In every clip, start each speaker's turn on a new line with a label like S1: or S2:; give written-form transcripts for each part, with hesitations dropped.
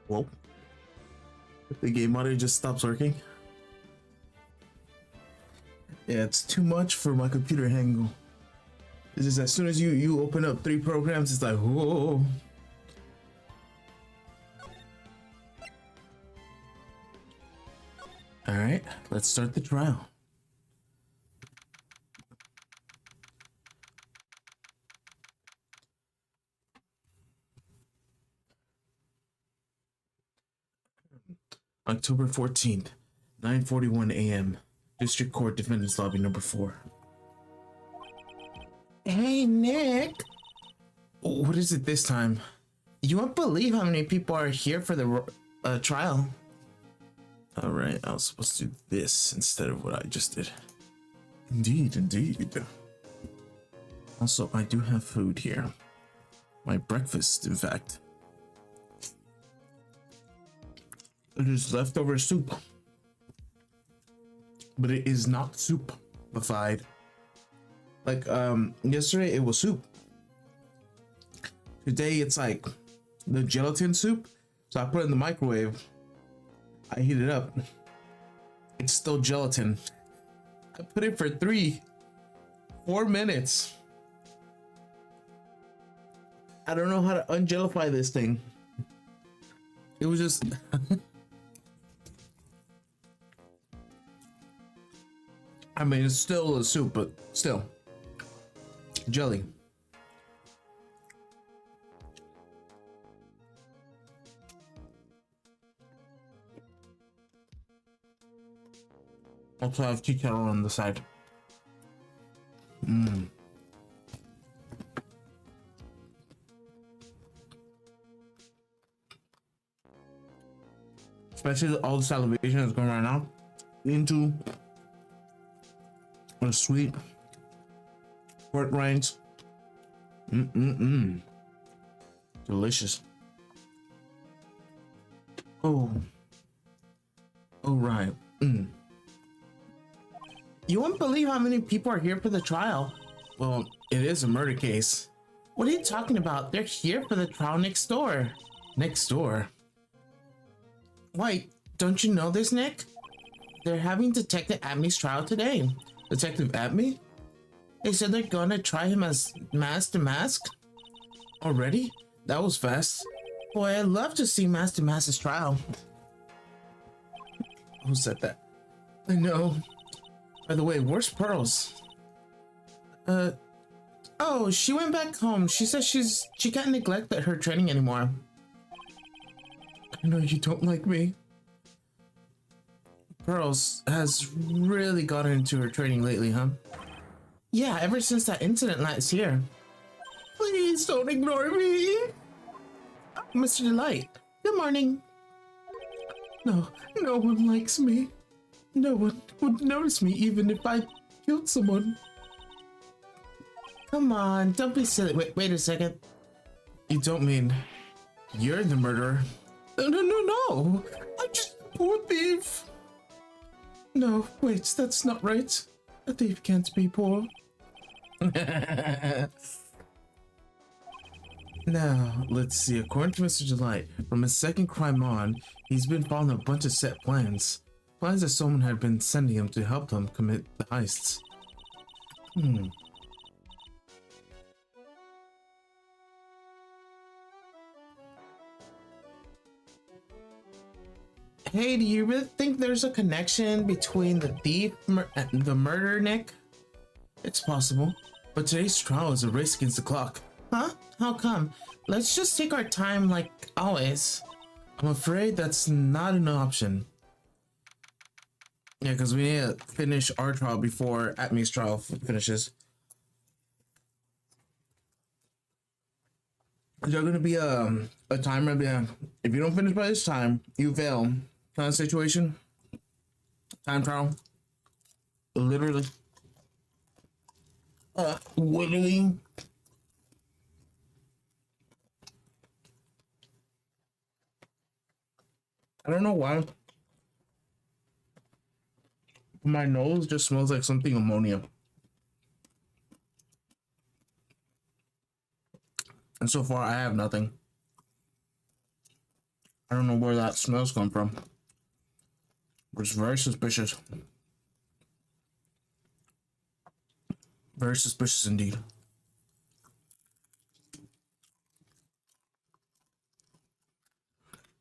S1: Whoa. The game audio just stops working. Yeah, it's too much for my computer handle. It's just as soon as you open up 3 programs, it's like, whoa. All right, let's start the trial. October 14th, 9:41 a.m. District Court Defendant's Lobby number 4. Hey, Nick. What is it this time? You won't believe how many people are here for the trial. All right, I was supposed to do this instead of what I just did. Indeed. Also, I do have food here. My breakfast, in fact. It is leftover soup. But it is not soupified. Like, yesterday it was soup. Today it's like the gelatin soup. So I put it in the microwave. I heat it up. It's still gelatin. I put it for 4 minutes. I don't know how to ungelify this thing. It was just... I mean, it's still a soup, but still. Jelly. Also, I have tea kettle on the side. Especially all the salivation that's going right now into a sweet pork rinds. Delicious. Oh, right. You won't believe how many people are here for the trial. Well, it is a murder case. What are you talking about? They're here for the trial next door. Next door? Why, don't you know this, Nick? They're having Detective Abney's trial today. Detective Abney? They said they're gonna try him as mask to mask? Already? That was fast. Boy, I'd love to see mask to mask's trial. Who said that? I know. By the way, where's Pearls? Oh, she went back home. She says she can't neglect her training anymore. I know you don't like me. Pearls has really gotten into her training lately, huh? Yeah, ever since that incident last year. Please don't ignore me. Mr. Delight, good morning. No one likes me. No one would notice me even if I killed someone. Come on, don't be silly. Wait a second. You don't mean you're the murderer? No. I'm just a poor thief. No, wait, that's not right. A thief can't be poor. Now, let's see. According to Mr. Delight, from his second crime on, he's been following a bunch of set plans. Plans that someone had been sending him to help them commit the heists. Hey, do you really think there's a connection between the thief and the murder, Nick? It's possible, but today's trial is a race against the clock. Huh? How come? Let's just take our time like always. I'm afraid that's not an option. Yeah, because we need to finish our trial before Atmy's trial finishes. Is there going to be a timer? If you don't finish by this time, you fail. Kind of situation. Time trial. Literally. Literally. I don't know why. My nose just smells like something ammonia. And so far, I have nothing. I don't know where that smell's come from. It's very suspicious. Very suspicious indeed.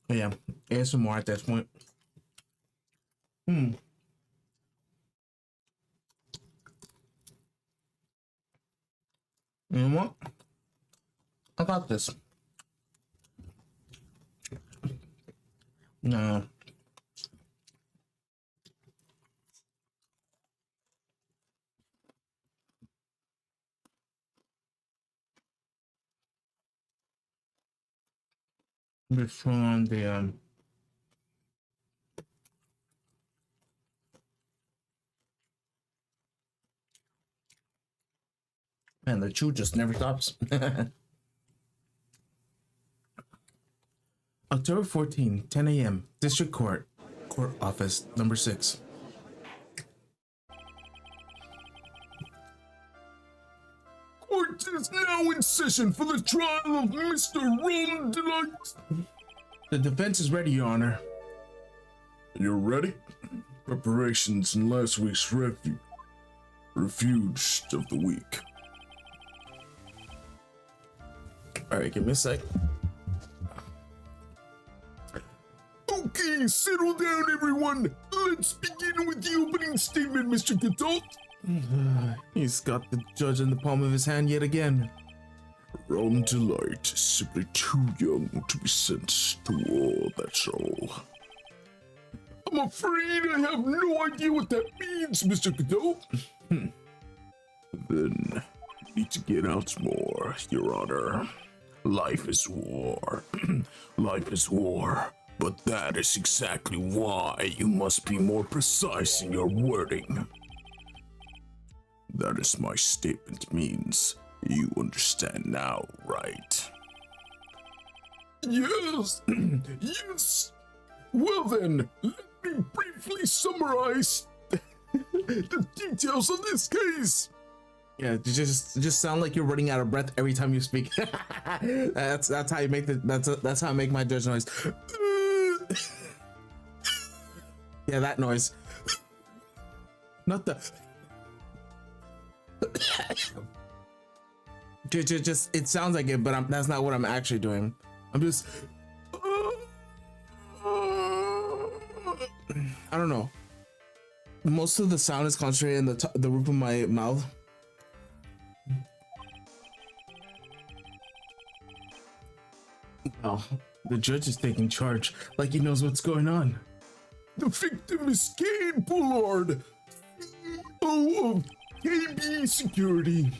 S1: But yeah, ASMR at this point. You know what? I got this. No. Just turn on the man, the chew just never stops. October 14, 10 a.m. District Court Office number 6. Court is now in session for the trial of Mr. Ron Delight. The defense is ready, Your Honor. You're ready? Preparations in last week's refuge of the week. Alright, give me a sec. Okay, settle down, everyone. Let's begin with the opening statement, Mr. Gadot. He's got the judge in the palm of his hand yet again. Ron Delight is simply too young to be sent to war, that's all. I'm afraid I have no idea what that means, Mr. Gadot. Then you need to get out more, Your Honor. Life is war. Life is war. But that is exactly why you must be more precise in your wording. That is my statement means. You understand now, right? Yes, yes. Well then, let me briefly summarize the details of this case. Yeah, just sound like you're running out of breath every time you speak. that's how you make that's how I make my judge noise. Yeah, that noise. Not the. just it sounds like it, but that's not what I'm actually doing. I'm just. I don't know. Most of the sound is concentrated in the roof of my mouth. Wow, the judge is taking charge, like he knows what's going on. The victim is Kane Bullard, CEO of KB Security.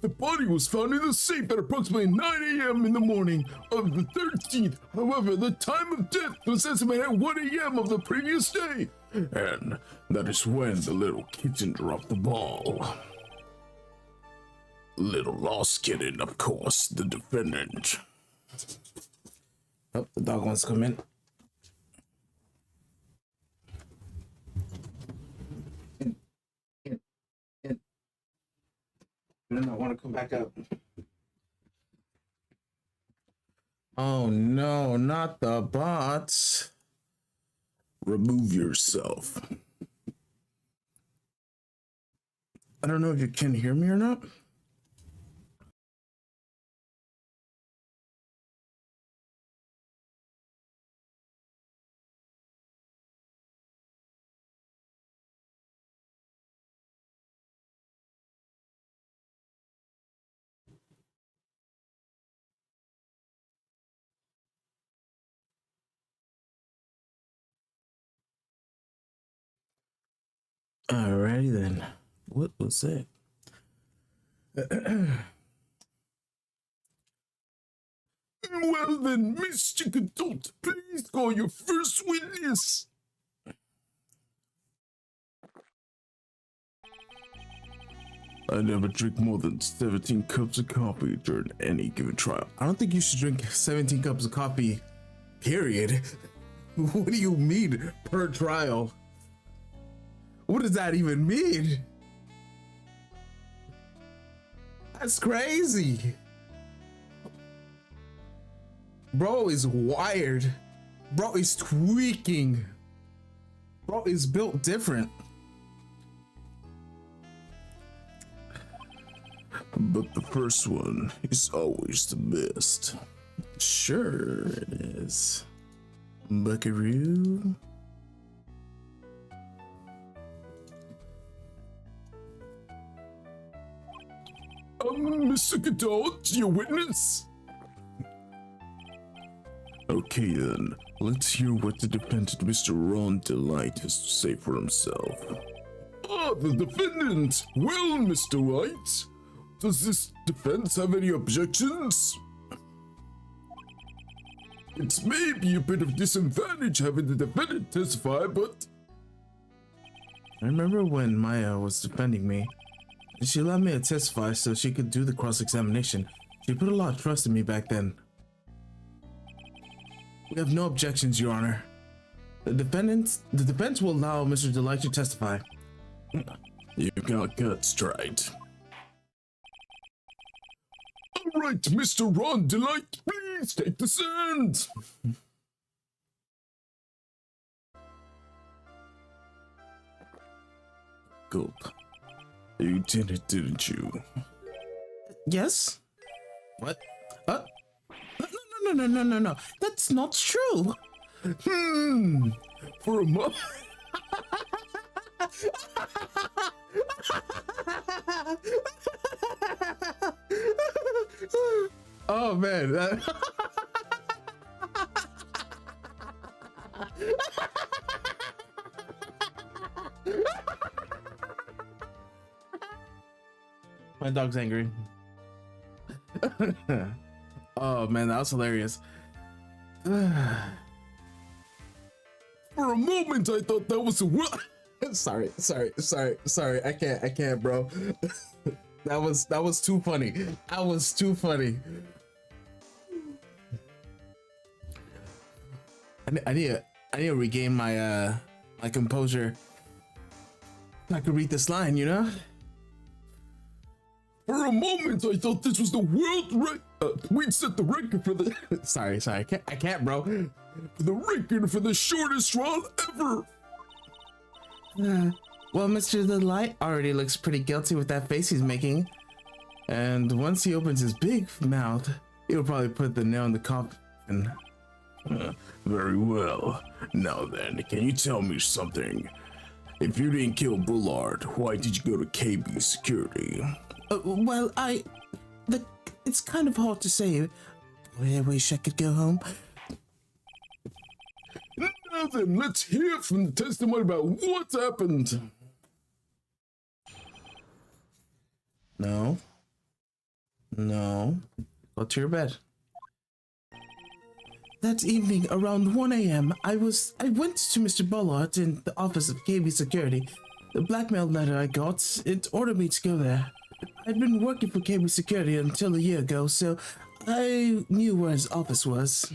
S1: The body was found in the safe at approximately 9 a.m. in the morning of the 13th. However, the time of death was estimated at 1 a.m. of the previous day. And that is when the little kitten dropped the ball. Little lost kitten, of course, the defendant. Oh, the dog wants to come in. I want to come back up. Oh no, not the bots. Remove yourself. I don't know if you can hear me or not. Alrighty then. What was it? Well then, Mr. Gadot, please call your first witness. I never drink more than 17 cups of coffee during any given trial. I don't think you should drink 17 cups of coffee, period. What do you mean, per trial? What does that even mean? That's crazy. Bro is wired. Bro is tweaking. Bro is built different.
S2: But the first one is always the best.
S1: Sure it is. Buckaroo.
S2: Mr. Godot, your witness? Okay then, let's hear what the defendant Mr. Ron Delight has to say for himself. The defendant! Well, Mr. Wright, does this defense have any objections? It's maybe a bit of disadvantage having the defendant testify, but...
S1: I remember when Maya was defending me. She allowed me to testify so she could do the cross-examination. She put a lot of trust in me back then. We have no objections, Your Honor. The defense will allow Mr. Delight to testify.
S2: You got guts, right? All right, Mr. Ron Delight, please take the stand. Gulp. You did it, didn't you?
S1: Yes? What? No. That's not true.
S2: For a moment.
S1: Oh man. My dog's angry. Oh man, that was hilarious.
S2: For a moment, I thought that was a
S1: sorry. I can't, bro. that was too funny. That was too funny. I need to regain my my composure. I could read this line, you know.
S2: For a moment, I thought this was the world record. We'd set the record for the.
S1: sorry, I can't, bro.
S2: For the record for the shortest trial ever.
S1: Well, Mr. Delight already looks pretty guilty with that face he's making, and once he opens his big mouth, he'll probably put the nail in the coffin.
S2: Very well. Now then, can you tell me something? If you didn't kill Bullard, why did you go to KB Security?
S1: Well, it's kind of hard to say. I wish I could go home.
S2: Now then, let's hear from the testimony about what happened.
S1: No. Go to your bed. That evening, around 1 a.m., I went to Mr. Bullard in the office of KB Security. The blackmail letter I got, it ordered me to go there. I'd been working for KB Security until a year ago, so I knew where his office was.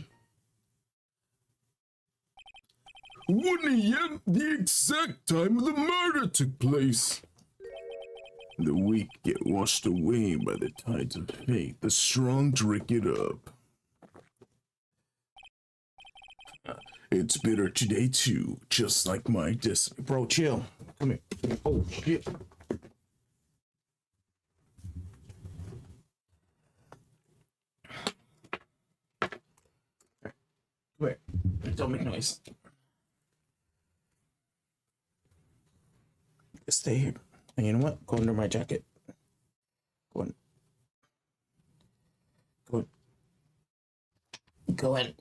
S2: 1 a.m., the exact time the murder took place. The weak get washed away by the tides of fate. The strong drink it up. It's bitter today too, just like my destiny.
S1: Bro, chill. Come here. Oh, shit. Come here. Don't make noise. Stay here. And you know what? Go under my jacket. Go in. Go in. Go in.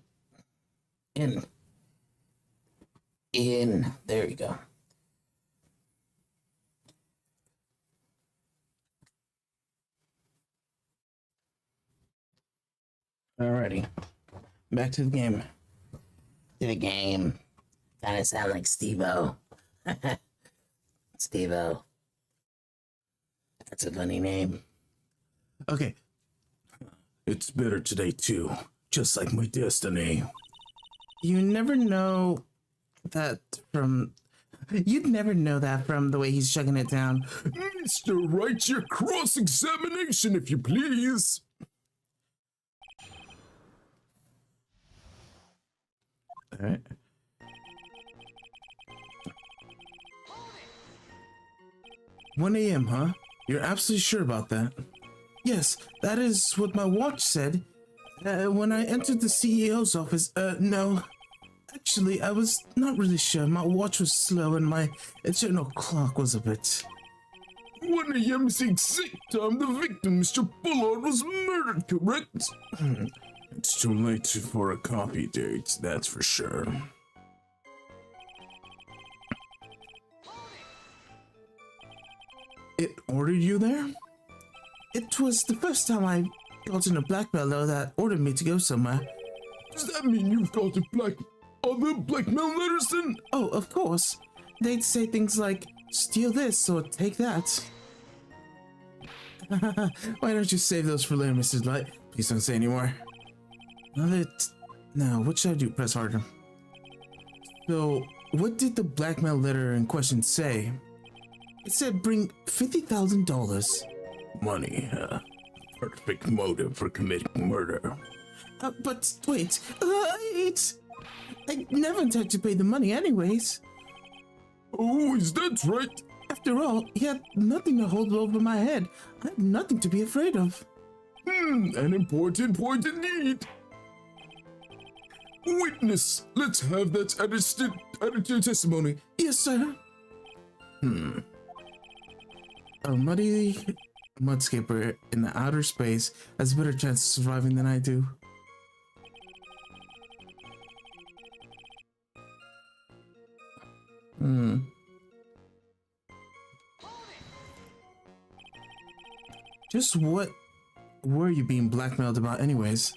S1: In. There you go. Alrighty. Back to the game. To the game. Kinda sound like Steve-O. Steve-O. That's a funny name. Okay.
S2: It's bitter today too, just like my destiny.
S1: You never know that from... You'd never know that from the way he's chugging it down.
S2: Mr. Wright, your cross-examination, if you please.
S1: All right. "1 a.m., huh? You're absolutely sure about that?" "Yes, that is what my watch said. When I entered the CEO's office, no. Actually, I was not really sure. My watch was slow and my internal clock was a bit..."
S2: 1 a.m. is the exact time the victim, Mr. Bullard, was murdered, correct? It's too late for a coffee date, that's for sure.
S1: "It ordered you there?" "It was the first time I got in a blackmailer that ordered me to go somewhere."
S2: Does that mean you've got other blackmail letters then?
S1: "Oh, of course. They'd say things like, 'Steal this' or 'Take that.'" Why don't you save those for later, Mrs. Light? Please don't say anymore. Now, what should I do? Press harder. So, what did the blackmail letter in question say? It said bring $50,000.
S2: Money, perfect motive for committing murder.
S1: But wait, I never intended to pay the money anyways.
S2: Oh, is that right?
S1: After all, he had nothing to hold over my head. I had nothing to be afraid of.
S2: An important point indeed. Witness, let's have that added to your testimony.
S1: Yes, sir. A muddy mudscaper in the outer space has a better chance of surviving than I do. Just what were you being blackmailed about anyways?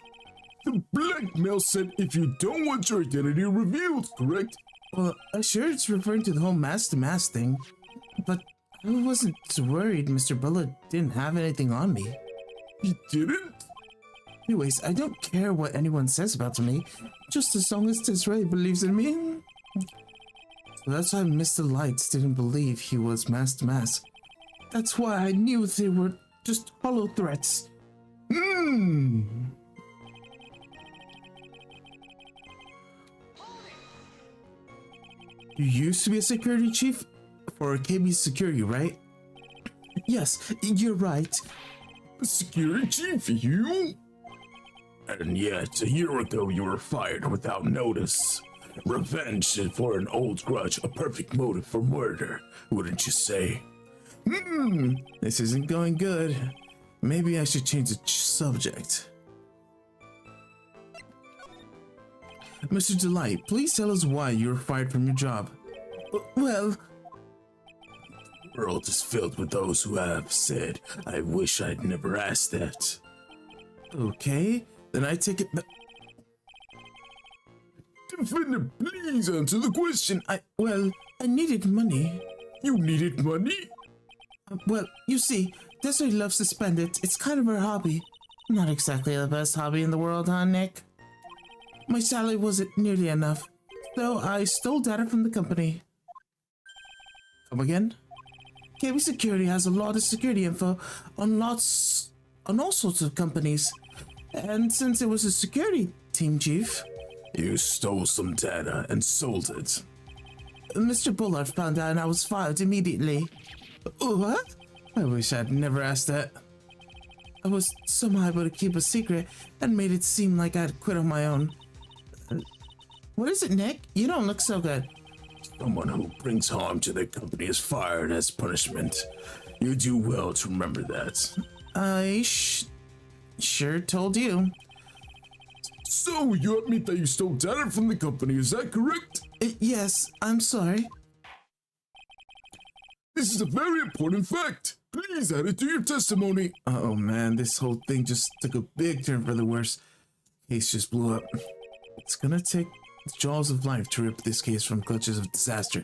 S2: The blackmail said if you don't want your identity revealed, correct?
S1: Well, sure it's referring to the whole mask-to-mask thing, but I wasn't worried Mr. Bullard didn't have anything on me.
S2: He didn't?
S1: Anyways, I don't care what anyone says about me, just as long as Desiree believes in me. So that's why Mr. Lights didn't believe he was mask-to-mask. That's why I knew they were just hollow threats.
S2: You
S1: used to be a security chief for KB Security, right? Yes, you're right.
S2: Security chief, you? And yet, a year ago you were fired without notice. Revenge for an old grudge, a perfect motive for murder, wouldn't you say?
S1: This isn't going good. Maybe I should change the subject. Mr. Delight, please tell us why you were fired from your job. Well,
S2: the world is filled with those who have said, I wish I'd never asked that.
S1: Okay, then I take it back.
S2: Defender, please answer the question.
S1: I needed money.
S2: You needed money?
S1: Well, you see, Desiree loves to spend it. It's kind of her hobby. Not exactly the best hobby in the world, huh, Nick? My salary wasn't nearly enough, so I stole data from the company. Come again? KB Security has a lot of security info on all sorts of companies. And since it was a security team chief...
S2: You stole some data and sold it.
S1: Mr. Bullard found out and I was fired immediately. What? I wish I'd never asked that. I was somehow able to keep a secret and made it seem like I'd quit on my own. What is it, Nick? You don't look so good.
S2: Someone who brings harm to their company is fired as punishment. You do well to remember that.
S1: I sure told you.
S2: So, you admit that you stole data from the company, is that correct?
S1: Yes, I'm sorry.
S2: This is a very important fact. Please add it to your testimony.
S1: Oh man, this whole thing just took a big turn for the worse. Case just blew up. It's gonna take the jaws of life to rip this case from clutches of disaster.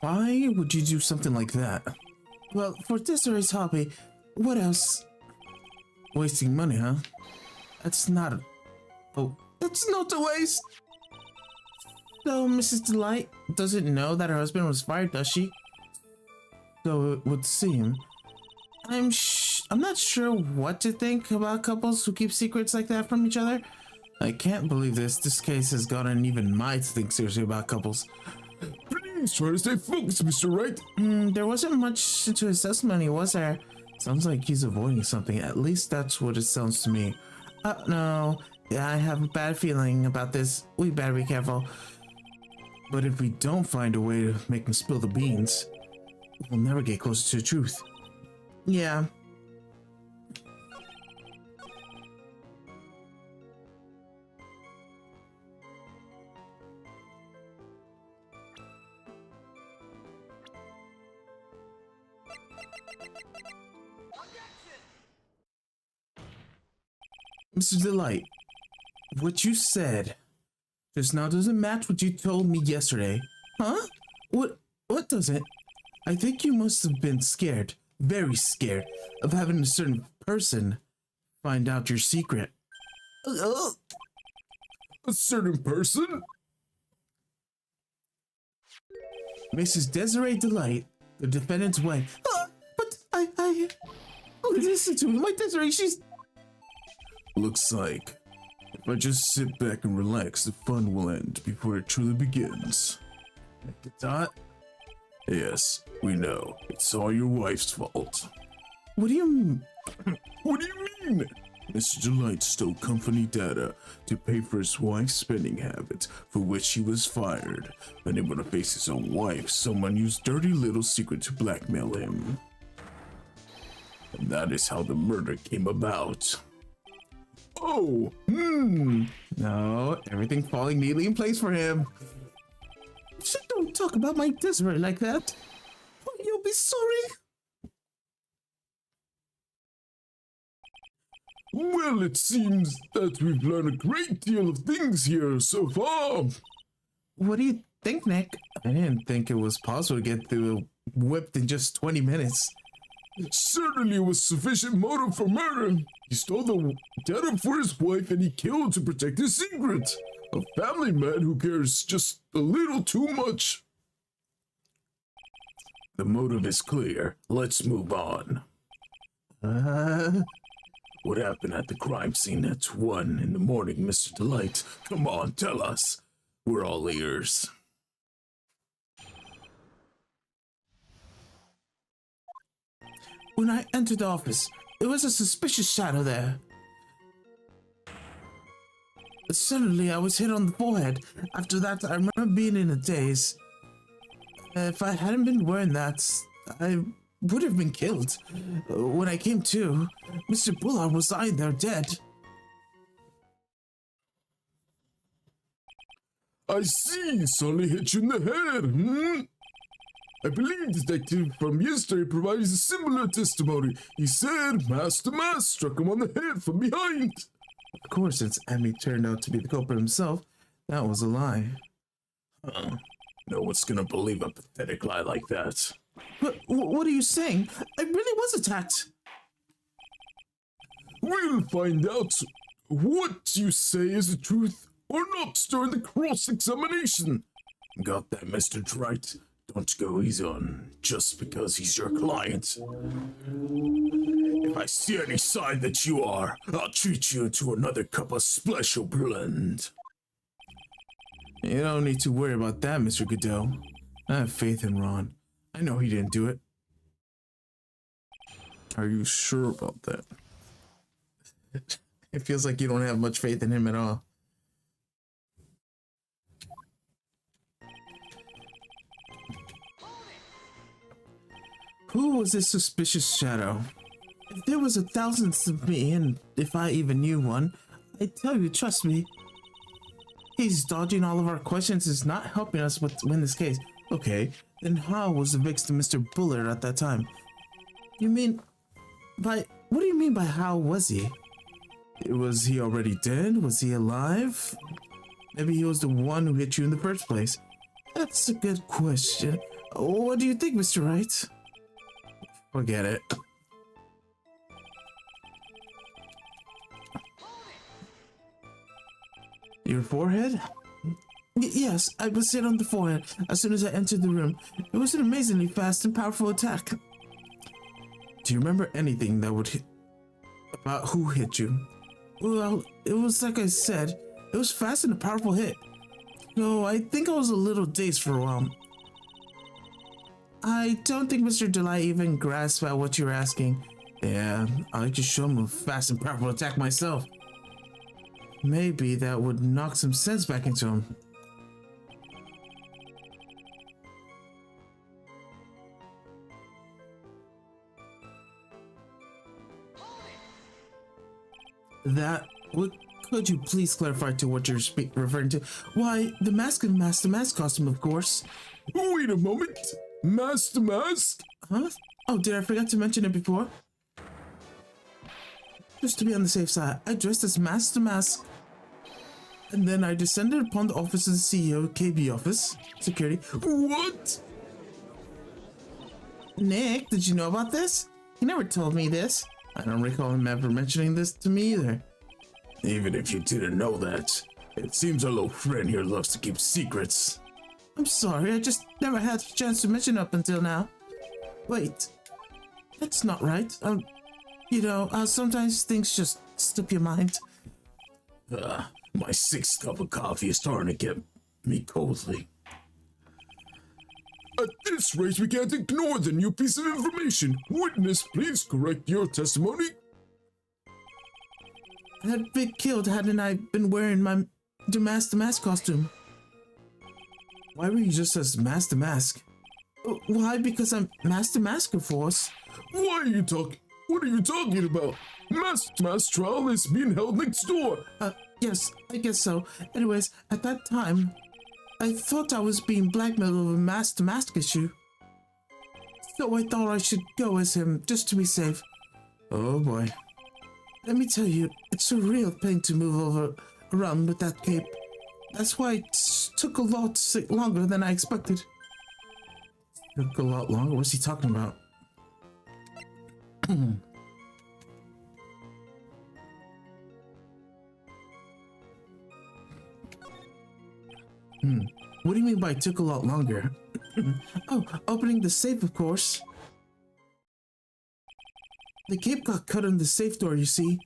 S1: Why would you do something like that? Well, for Desiree's hobby, what else? Wasting money, huh? That's not... Oh, That's not a waste. So Mrs. Delight doesn't know that her husband was fired, does she? So it would seem. I'm not sure what to think about couples who keep secrets like that from each other. I can't believe this. This case has gotten even my to think seriously about couples.
S2: Please try to stay focused, Mr. Wright.
S1: There wasn't much to his testimony, was there? Sounds like he's avoiding something. At least that's what it sounds to me. No. Yeah, I have a bad feeling about this. We better be careful. But if we don't find a way to make him spill the beans, we'll never get closer to the truth. Yeah. Mr. Delight, what you said just now doesn't match what you told me yesterday. Huh? What doesn't? I think you must have been scared, very scared, of having a certain person find out your secret.
S2: A certain person?
S1: Mrs. Desiree Delight, the defendant's wife. But listen to me, my Desiree, she's...
S2: Looks like if I just sit back and relax, the fun will end before it truly begins.
S1: Dot?
S2: Yes, we know. It's all your wife's fault.
S1: What do you mean?
S2: What do you mean? Mr. Delight stole company data to pay for his wife's spending habits, for which he was fired. Unable to face his own wife, someone used dirty little secret to blackmail him. And that is how the murder came about.
S1: Oh, no, everything falling neatly in place for him. Just don't talk about my Desiree like that. You'll be sorry.
S2: Well, it seems that we've learned a great deal of things here so far.
S1: What do you think, Nick? I didn't think it was possible to get through whipped in just 20 minutes.
S2: Certainly it was sufficient motive for murder. He stole the data for his wife and he killed to protect his secret. A family man who cares just a little too much. The motive is clear. Let's move on. What happened at the crime scene at 1 in the morning, Mr. Delight? Come on, tell us. We're all ears.
S1: When I entered the office, there was a suspicious shadow there. Suddenly, I was hit on the forehead. After that, I remember being in a daze. If I hadn't been wearing that, I would have been killed. When I came to, Mr. Bullard was lying there dead.
S2: I see. Sully hit you in the head, I believe detective from yesterday provides a similar testimony. He said Master Mass struck him on the head from behind.
S1: Of course, since Emmy turned out to be the culprit himself, that was a lie.
S2: No one's gonna believe a pathetic lie like that.
S1: But what are you saying? I really was attacked.
S2: We'll find out what you say is the truth or not during the cross-examination. Got that, Mr. Wright? Don't go easy on just because he's your client. If I see any sign that you are, I'll treat you to another cup of special blend.
S1: You don't need to worry about that, Mr. Godot. I have faith in Ron. I know he didn't do it.
S2: Are you sure about that?
S1: It feels like you don't have much faith in him at all. Who was this suspicious shadow? If there was thousands of me, and if I even knew one, I'd tell you, trust me. He's dodging all of our questions, is not helping us win this case. Okay, then how was the victim Mr. Bullard at that time? You mean by... What do you mean by how was he? Was he already dead? Was he alive? Maybe he was the one who hit you in the first place. That's a good question. What do you think, Mr. Wright? Forget it. Your forehead? Yes, I was hit on the forehead as soon as I entered the room. It was an amazingly fast and powerful attack. Do you remember anything that would hit about who hit you? Well, it was like I said, it was fast and a powerful hit. No, I think I was a little dazed for a while. I don't think Mr. Delight even grasped at what you're asking. Yeah, I could show him a fast and powerful attack myself. Maybe that would knock some sense back into him. What could you please clarify to what you're referring to? Why, the mask and Master Mask costume, of course.
S2: Wait a moment. Master Mask?
S1: Huh? Oh, did I forget to mention it before? Just to be on the safe side, I dressed as Master Mask. And then I descended upon the office of the CEO, KB office, security.
S2: What?
S1: Nick, did you know about this? He never told me this. I don't recall him ever mentioning this to me either.
S2: Even if you didn't know that, it seems our little friend here loves to keep secrets.
S1: I'm sorry, I just never had a chance to mention up until now. Wait, that's not right. Sometimes things just slip your mind.
S2: My sixth cup of coffee is starting to get me coldly. At this rate, we can't ignore the new piece of information. Witness, please correct your testimony.
S1: I'd been killed hadn't I been wearing the Master Mask costume. Why were you just as Master Mask? Why? Because I'm Master Mask, of course.
S2: What are you talking about? Master Mask trial is being held next door.
S1: Yes, I guess so. Anyways, at that time, I thought I was being blackmailed over a Master Mask issue. So I thought I should go as him, just to be safe. Oh boy. Let me tell you, it's a real pain to move around with that cape. That's why it took a lot longer than I expected. Took a lot longer? What's he talking about? What do you mean by took a lot longer? Oh, opening the safe, of course. The cape got cut on the safe door, you see.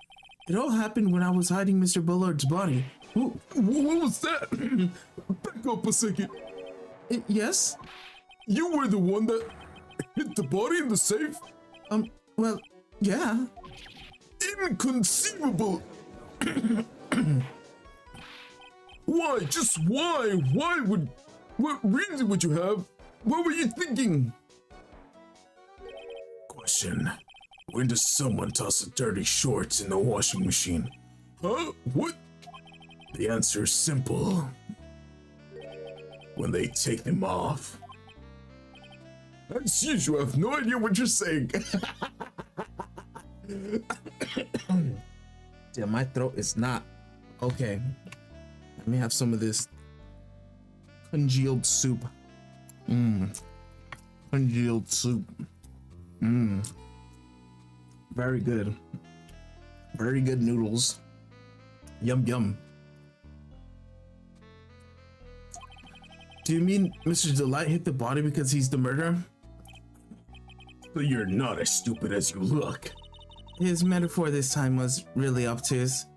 S1: It all happened when I was hiding Mr. Bullard's body.
S2: What was that? Back up a second.
S1: Yes?
S2: You were the one that hit the body in the safe?
S1: Well, yeah.
S2: Inconceivable! Why? Just why? What reason would you have? What were you thinking? Question. When does someone toss the dirty shorts in the washing machine? Huh? What? The answer is simple. When they take them off. As usual, I have no idea what you're saying.
S1: Damn, my throat is not okay. Let me have some of this congealed soup. Congealed soup. Very good. Very good noodles. Yum yum. Do you mean Mr. Delight hit the body because he's the murderer?
S2: But you're not as stupid as you look.
S1: His metaphor this time was really obtuse.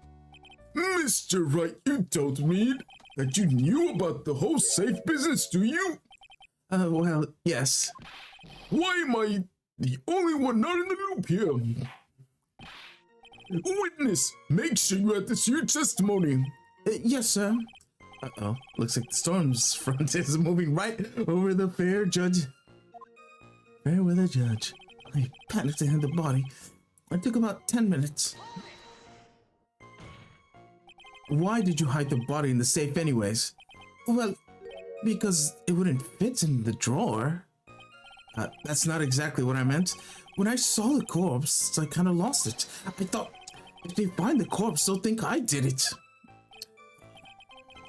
S2: Mr. Wright, you don't mean that you knew about the whole safe business, do you?
S1: Well, yes.
S2: Why am I the only one not in the loop here? Witness, make sure you add this to your testimony.
S1: Yes, sir. Uh-oh, looks like the storm's front is moving right over the fair judge. Fair weather judge. I panicked and hid the body. It took about 10 minutes. Why did you hide the body in the safe anyways? Well, because it wouldn't fit in the drawer. That's not exactly what I meant. When I saw the corpse, I kind of lost it. I thought, if they find the corpse, they'll think I did it.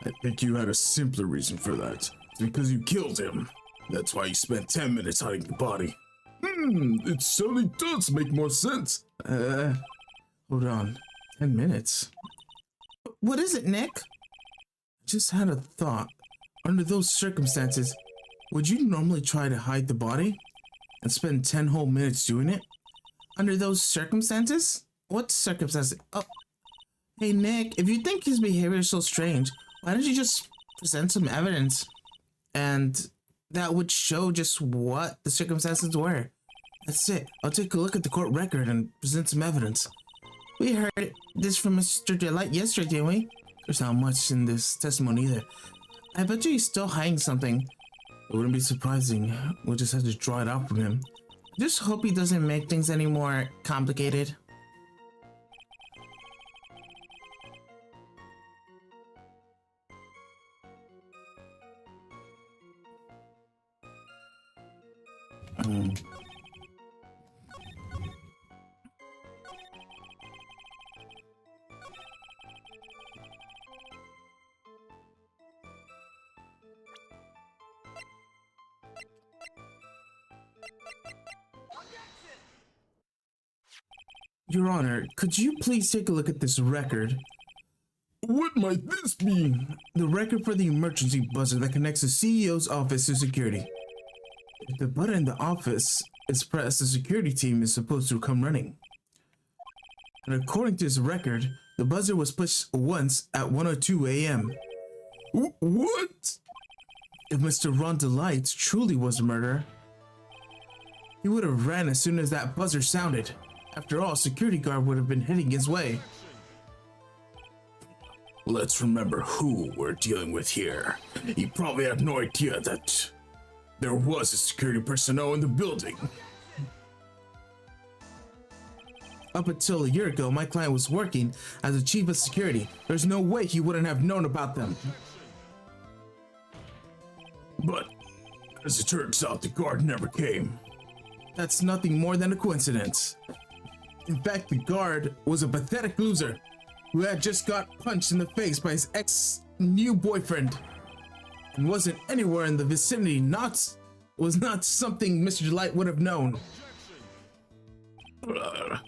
S2: I think you had a simpler reason for that. It's because you killed him. That's why you spent 10 minutes hiding the body. It certainly does make more sense.
S1: Hold on. 10 minutes? What is it, Nick? just had a thought. Under those circumstances, would you normally try to hide the body and spend 10 whole minutes doing it? Under those circumstances? What circumstances? Oh, hey Nick, if you think his behavior is so strange, why don't you just present some evidence? And that would show just what the circumstances were. That's it. I'll take a look at the court record and present some evidence. We heard this from Mr. Delight yesterday, didn't we? There's not much in this testimony either. I bet you he's still hiding something. It wouldn't be surprising. We'll just have to draw it out from him. Just hope he doesn't make things any more complicated. Your Honor, could you please take a look at this record?
S2: What might this be?
S1: The record for the emergency buzzer that connects the CEO's office to security. If the button in the office is pressed, the security team is supposed to come running. And according to this record, the buzzer was pushed once at 1:02 a.m.
S2: What?
S1: If Mr. Ron Delight truly was a murderer, he would have ran as soon as that buzzer sounded. After all, a security guard would have been heading his way.
S2: Let's remember who we're dealing with here. You probably have no idea that there was a security personnel in the building.
S1: Up until a year ago, my client was working as a chief of security. There's no way he wouldn't have known about them.
S2: But, as it turns out, the guard never came.
S1: That's nothing more than a coincidence. In fact, the guard was a pathetic loser who had just got punched in the face by his ex-new boyfriend and wasn't anywhere in the vicinity. Was not something Mr. Delight would have known.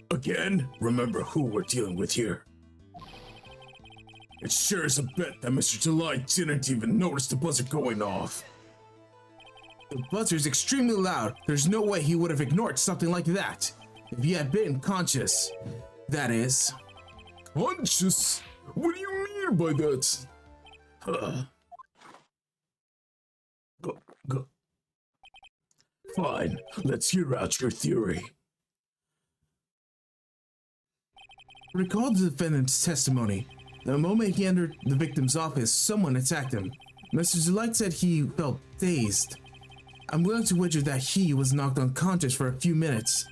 S2: Again, remember who we're dealing with here. It sure is a bet that Mr. Delight didn't even notice the buzzer going off.
S1: The buzzer is extremely loud. There's no way he would have ignored something like that. If he had been conscious, that is.
S2: Conscious? What do you mean by that? Go. Fine, let's hear out your theory.
S1: Recall the defendant's testimony. The moment he entered the victim's office, someone attacked him. Mr. Delight said he felt dazed. I'm willing to wager that he was knocked unconscious for a few minutes.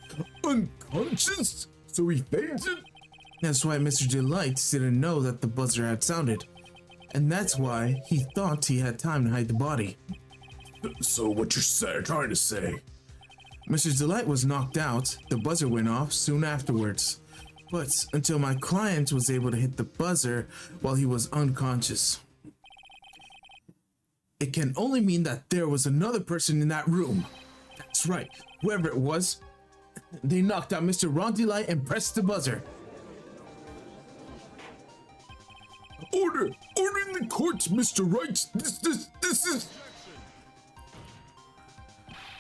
S2: Unconscious? So he fainted?
S1: That's why Mr. Delight didn't know that the buzzer had sounded. And that's why he thought he had time to hide the body.
S2: So what you're trying to say?
S1: Mr. Delight was knocked out. The buzzer went off soon afterwards. But until my client was able to hit the buzzer while he was unconscious. It can only mean that there was another person in that room. That's right, whoever it was, they knocked out Mr. Ron Delight and pressed the buzzer.
S2: Order in the court, Mr. Wright.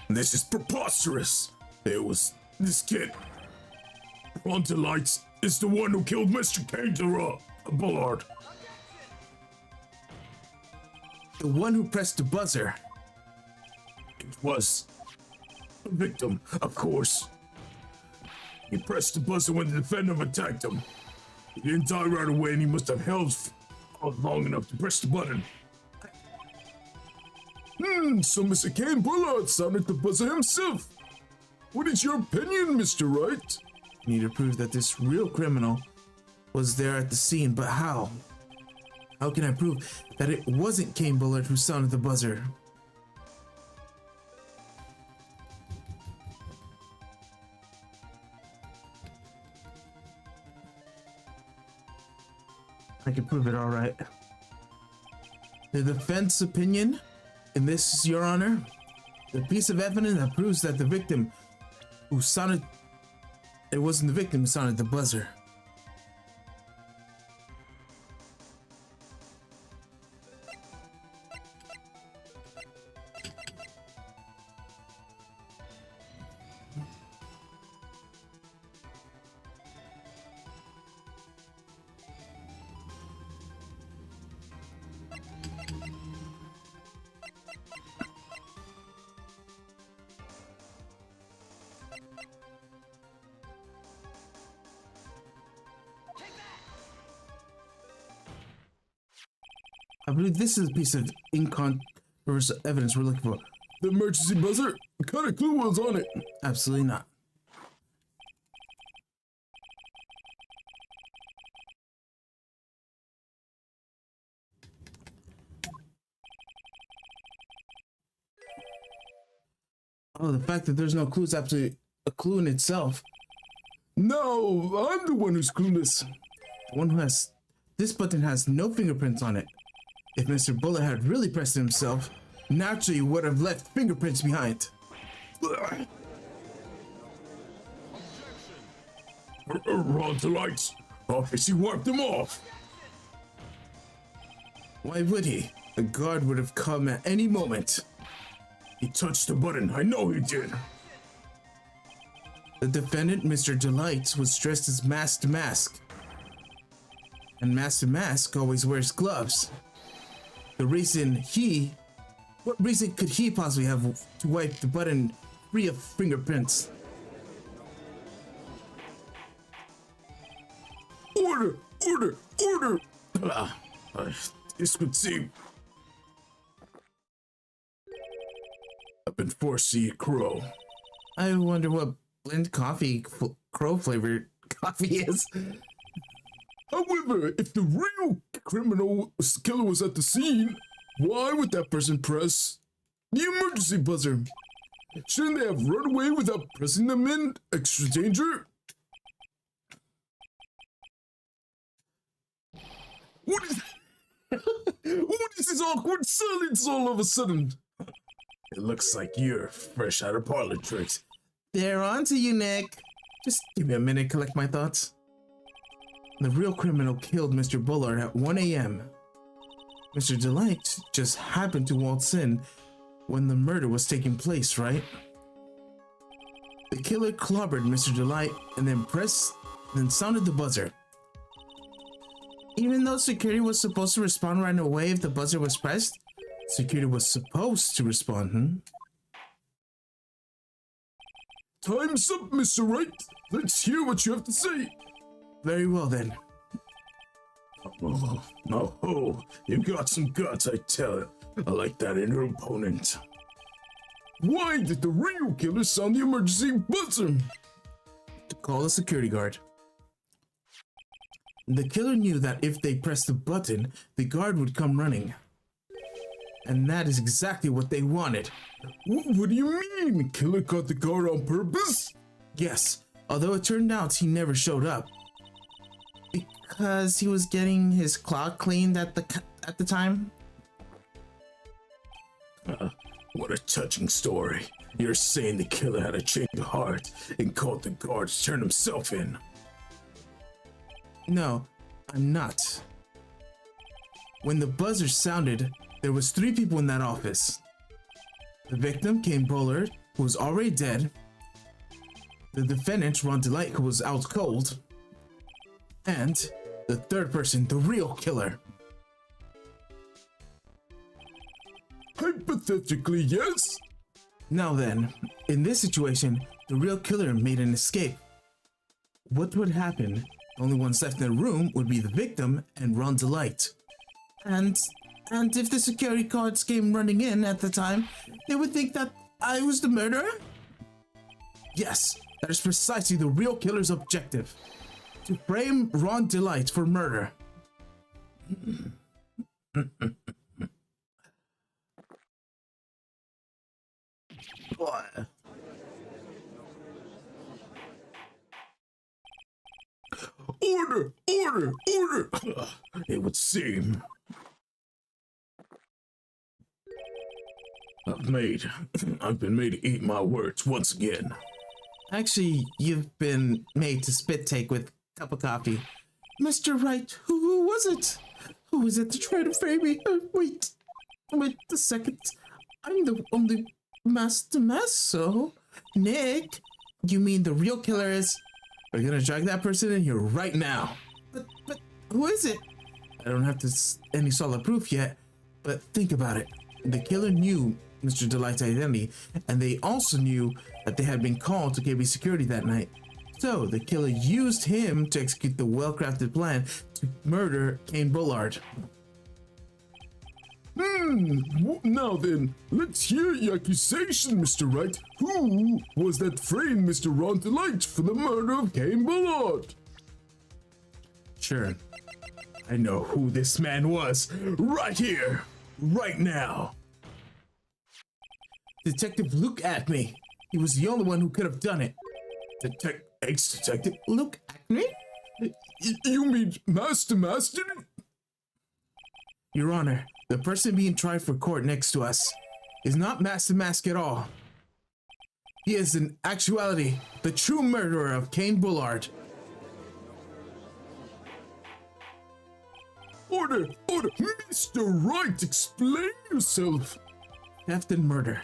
S2: This is preposterous. It was this kid. Ron Delight is the one who killed Mr. Bullard.
S1: The one who pressed the buzzer.
S2: It was a victim, of course. He pressed the buzzer when the defendant attacked him. He didn't die right away, and he must have held long enough to press the button. So Mr. Kane Bullard sounded the buzzer himself. What is your opinion, Mr. Wright?
S1: I need to prove that this real criminal was there at the scene, but how? How can I prove that it wasn't Kane Bullard who sounded the buzzer? I can prove it, all right. The defense opinion in this, Your Honor, the piece of evidence that proves that the victim who sounded, it wasn't the victim who sounded the buzzer. I believe this is a piece of incontrovertible evidence we're looking for.
S2: The emergency buzzer? What kind of clue was on it?
S1: Absolutely not. Oh, the fact that there's no clue is absolutely a clue in itself.
S2: No, I'm the one who's clueless.
S1: The one who has... This button has no fingerprints on it. If Mr. Bullet had really pressed it himself, naturally he would have left fingerprints behind.
S2: Run the lights. Obviously wiped them off.
S1: Why would he? The guard would have come at any moment.
S2: He touched the button. I know he did.
S1: The defendant, Mr. Delight, was dressed as Masked Mask. And Masked Mask always wears gloves. What reason could he possibly have to wipe the button free of fingerprints?
S2: Order! Order! Order! This would seem... I've been forced to eat crow.
S1: I wonder what blend coffee crow flavored coffee is.
S2: However, if the real killer was at the scene, why would that person press the emergency buzzer? Shouldn't they have run away without pressing them in extra danger? What is what is this awkward silence all of a sudden? It looks like you're fresh out of parlor tricks.
S1: They're on to you, Nick. Just give me a minute to collect my thoughts. The real criminal killed Mr. Bullard at 1 a.m. Mr. Delight just happened to waltz in when the murder was taking place, right? The killer clobbered Mr. Delight and then sounded the buzzer. Even though security was supposed to respond right away if the buzzer was pressed, security was supposed to respond,
S2: Time's up, Mr. Wright. Let's hear what you have to say.
S1: Very well then.
S2: Oh, you got some guts, I tell you. I like that in your opponent. Why did the real killer sound the emergency buzzer?
S1: To call a security guard. The killer knew that if they pressed the button, the guard would come running. And that is exactly what they wanted.
S2: What do you mean? Killer caught the guard on purpose?
S1: Yes, although it turned out he never showed up. Because he was getting his claw cleaned at the time.
S2: What a touching story. You're saying the killer had a change of heart and called the guard to turn himself in.
S1: No, I'm not. When the buzzer sounded, there was 3 people in that office. The victim, Kane Bullard, who was already dead. The defendant, Ron Delight, who was out cold. And the 3rd person, the real killer.
S2: Hypothetically, yes.
S1: Now then, in this situation, the real killer made an escape. What would happen? The only ones left in the room would be the victim and Ron Delight. And if the security guards came running in at the time, they would think that I was the murderer? Yes, that is precisely the real killer's objective. To frame Ron Delight for murder.
S2: Order! Order! Order! It would seem. I've been made to eat my words once again.
S1: Actually, you've been made to spit take with a cup of coffee. Mr. Wright, who was it? Who was it to try to frame me? Wait a second. I'm the only master mess, so... Nick, you mean the real killer is... We're gonna drag that person in here right now. But who is it? I don't have any solid proof yet, but think about it. The killer knew Mr. Delight's identity, and they also knew that they had been called to KB security that night. So the killer used him to execute the well-crafted plan to murder Kane Bullard.
S2: Now then, let's hear your accusation, Mr. Wright. Who was that framed Mr. Ron Delight for the murder of Cain Bullard?
S1: Sure. I know who this man was. Right here. Right now. Detective Luke Acme. He was the only one who could have done it.
S2: Ex-detective?
S1: Luke Acme?
S2: You mean Master Master?
S1: Your Honor, the person being tried for court next to us is not Master Mask at all. He is in actuality the true murderer of Cain Bullard.
S2: Order! Mr. Wright, explain yourself!
S1: Theft and murder,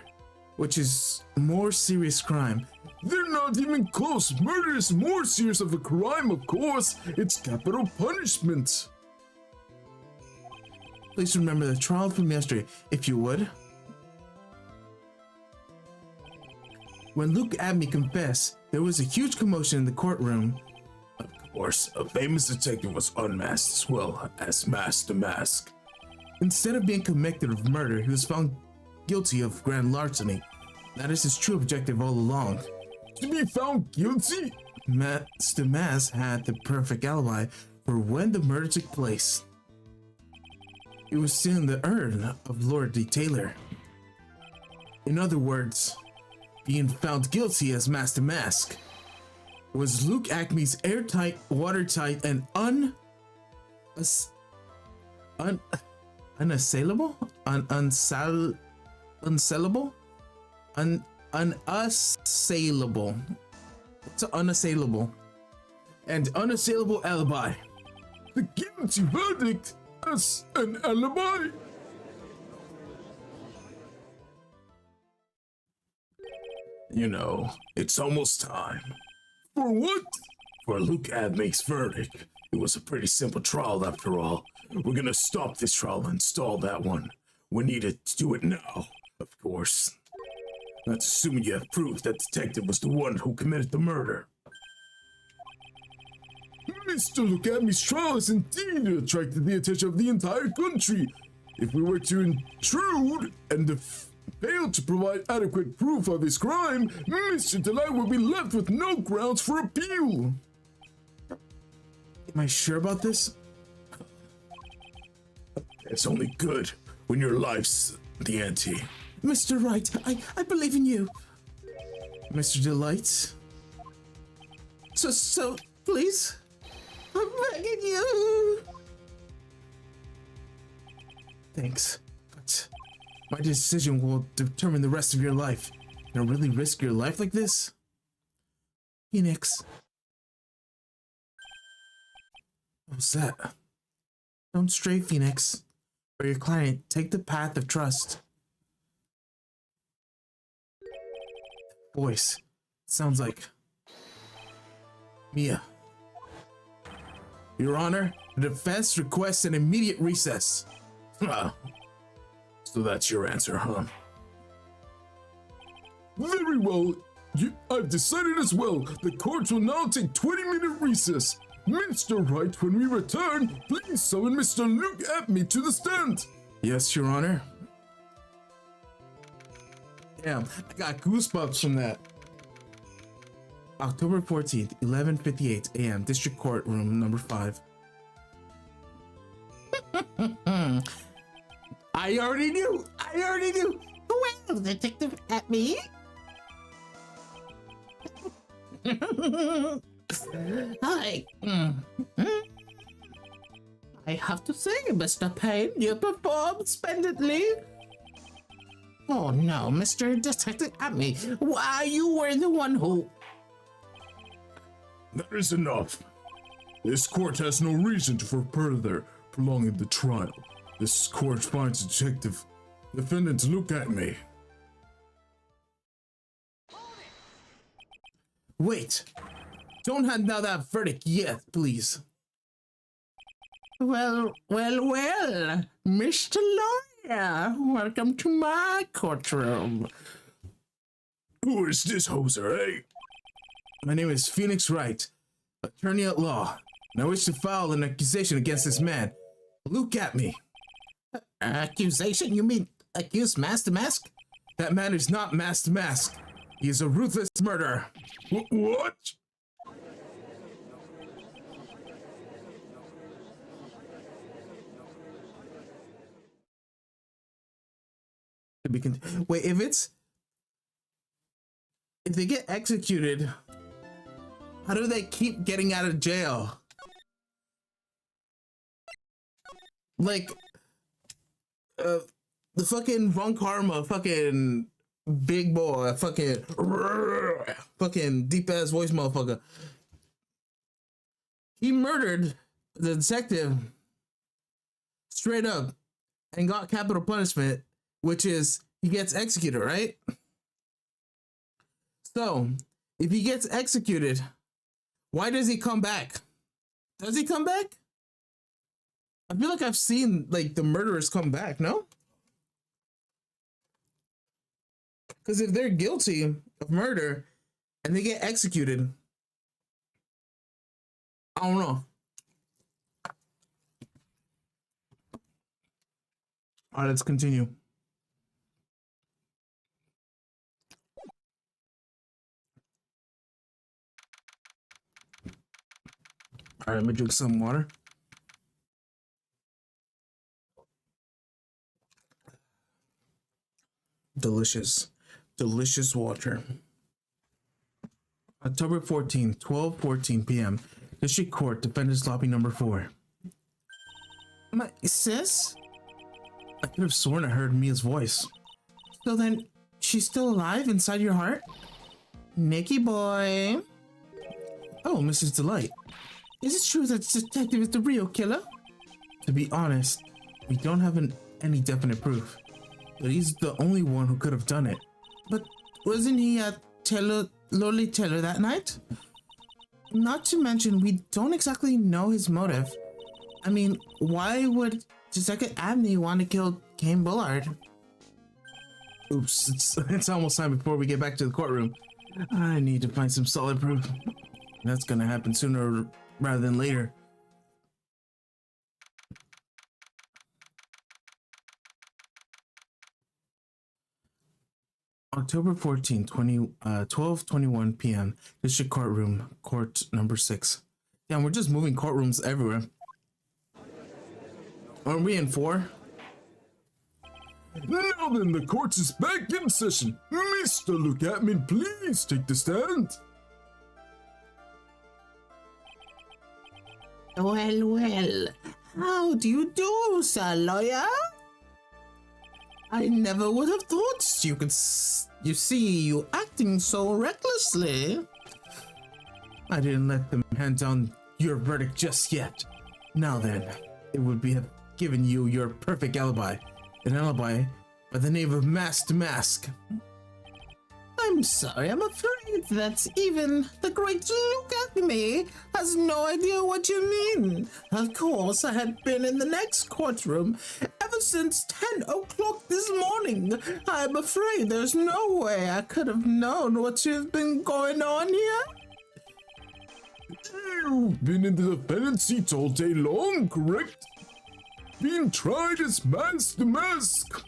S1: which is a more serious crime.
S2: They're not even close. Murder is more serious of a crime, of course. It's capital punishment.
S1: Please remember the trial from yesterday, if you would. When Luke Abney confessed, there was a huge commotion in the courtroom.
S2: Of course, a famous detective was unmasked as well as Master Mask.
S1: Instead of being convicted of murder, he was found guilty of grand larceny. That is his true objective all along.
S2: To be found guilty?
S1: Master Mask had the perfect alibi for when the murder took place. It was still in the urn of Lord D. Taylor. In other words, being found guilty as Master Mask was Luke Acme's airtight, watertight, and unassailable? Unassailable? Unassailable. What's an unassailable? And unassailable alibi.
S2: The guilty verdict as an alibi.
S1: You know, it's almost time.
S2: For what?
S1: For Luke Abney's verdict. It was a pretty simple trial after all. We're gonna stop this trial and stall that one. We need to do it now, of course. That's assuming you have proof that detective was the one who committed the murder.
S2: Mr. Luke Abney's trial has indeed attracted the attention of the entire country. If we were to intrude and fail to provide adequate proof of his crime, Mr. Delight will be left with no grounds for appeal.
S1: Am I sure about this?
S2: It's only good when your life's the ante.
S1: Mr. Wright, I believe in you. Mr. Delight? So, please? I'm begging you. Thanks, but my decision will determine the rest of your life. You don't really risk your life like this? Phoenix. What was that? Don't stray, Phoenix. For your client, take the path of trust. Voice. Sounds like Mia. Your Honor, the defense requests an immediate recess.
S2: So that's your answer, huh? Very well. I've decided as well. The court will now take 20-minute recess. Mr. Wright, when we return, please summon Mr. Luke Abney to the stand.
S1: Yes, Your Honor. Damn, I got goosebumps from that. October 14th, 11:58 a.m. District Court Room number 5. I already knew. Well, Detective Acme. Hi. I have to say, Mr. Payne, you performed splendidly. Oh no, Mr. Detective Acme, why you were the one who...
S2: That is enough. This court has no reason for further prolonging the trial. This court finds defendant Luke Acme.
S1: Wait, don't hand down that verdict yet, please. Well, Mr. Lawyer, welcome to my courtroom.
S2: Who is this hoser, eh?
S1: My name is Phoenix Wright, attorney at law, and I wish to file an accusation against this man, Luke Acme. Accusation? You mean accused mask to mask? That man is not mask to mask. He is a ruthless murderer.
S2: What?
S1: Wait, if they get executed, how do they keep getting out of jail? Like, the fucking Von Karma, fucking big boy, fucking deep ass voice motherfucker. He murdered the detective straight up and got capital punishment, which is he gets executed, right? So, if he gets executed, why does he come back? Does he come back? I feel like I've seen like the murderers come back, no? Because if they're guilty of murder and they get executed, I don't know. All right, let's continue. All right, let me drink some water. Delicious, delicious water. October 14th, 12:14 p.m. District Court, Defendant's Lobby number 4. My sis? I could have sworn I heard Mia's voice. So then, she's still alive inside your heart? Nicky boy. Oh, Mrs. Delight. Is it true that the detective is the real killer? To be honest, we don't have any definite proof. But he's the only one who could have done it. But wasn't he at Lolly Taylor that night? Not to mention, we don't exactly know his motive. I mean, why would Detective Abney want to kill Kane Bullard? Oops, it's almost time before we get back to the courtroom. I need to find some solid proof. That's gonna happen sooner rather than later. October 14th, 12:21 p.m. District Courtroom, Court number 6. Damn, we're just moving courtrooms everywhere. Aren't we in 4?
S2: Now then, the court is back in session. Mr. Lookatman, please take the stand.
S1: Well, how do you do, sir lawyer? I never would have thought you see you acting so recklessly. I didn't let them hand down your verdict just yet. Now then, it would be have given you your perfect alibi. An alibi by the name of Mask to Mask. I'm sorry, I'm afraid that even the great Look at Me has no idea what you mean. Of course, I had been in the next courtroom ever since 10 o'clock this morning. I'm afraid there's no way I could have known what has been going on here.
S2: You've been in the defendant's seat all day long, correct? Being tried as mask to mask.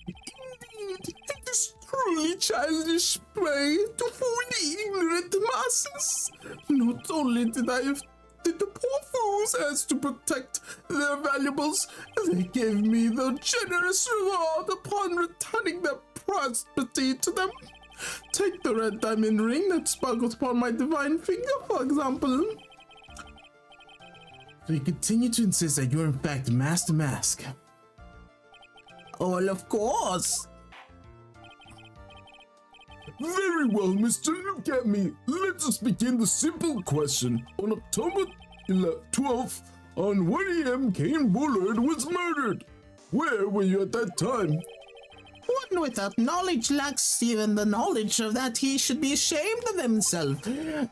S1: Indeed, it is truly childish play to fool ignorant masses. Not only did the poor fools ask to protect their valuables, they gave me the generous reward upon returning their property to them. Take the red diamond ring that sparkles upon my divine finger, for example. So you continue to insist that you're in fact Mask to Mask. Well, of course.
S2: Very well, Mr. Look at Me. Let us begin the simple question. On October 12th, on 1 a.m., Kane Bullard was murdered. Where were you at that time?
S1: One without knowledge lacks even the knowledge of that he should be ashamed of himself.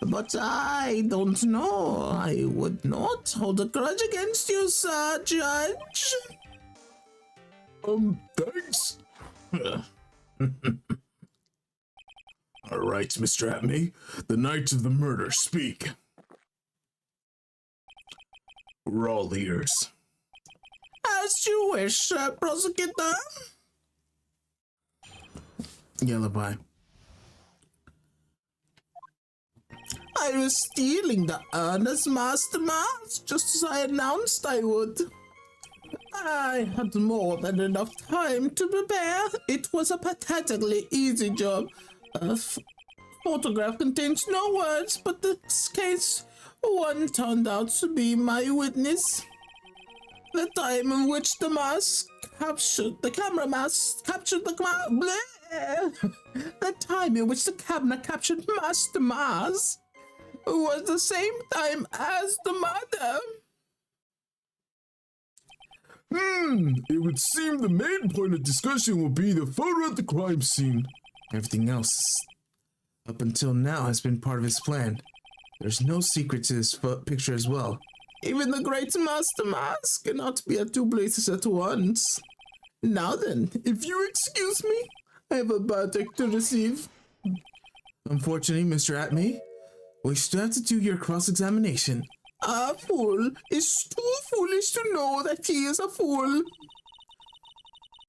S1: But I don't know. I would not hold a grudge against you, sir, Judge.
S2: Thanks.
S3: All right, Mr. Atme, the night of the murder, speak. We're all ears.
S1: As you wish, prosecutor. Alibi. I was stealing the earnest master mask just as I announced I would. I had more than enough time to prepare. It was a pathetically easy job. A photograph contains no words, but this case, one turned out to be my witness. The time in which the camera captured the time in which the camera captured Master Mars was the same time as the murder.
S2: It would seem the main point of discussion will be the photo at the crime scene.
S1: Everything else, up until now, has been part of his plan. There's no secret to this picture as well. Even the great Master Mask cannot be at two places at once. Now then, if you excuse me, I have a verdict to receive. Unfortunately, Mr. Atme, we still have to do your cross-examination. A fool is too foolish to know that he is a fool.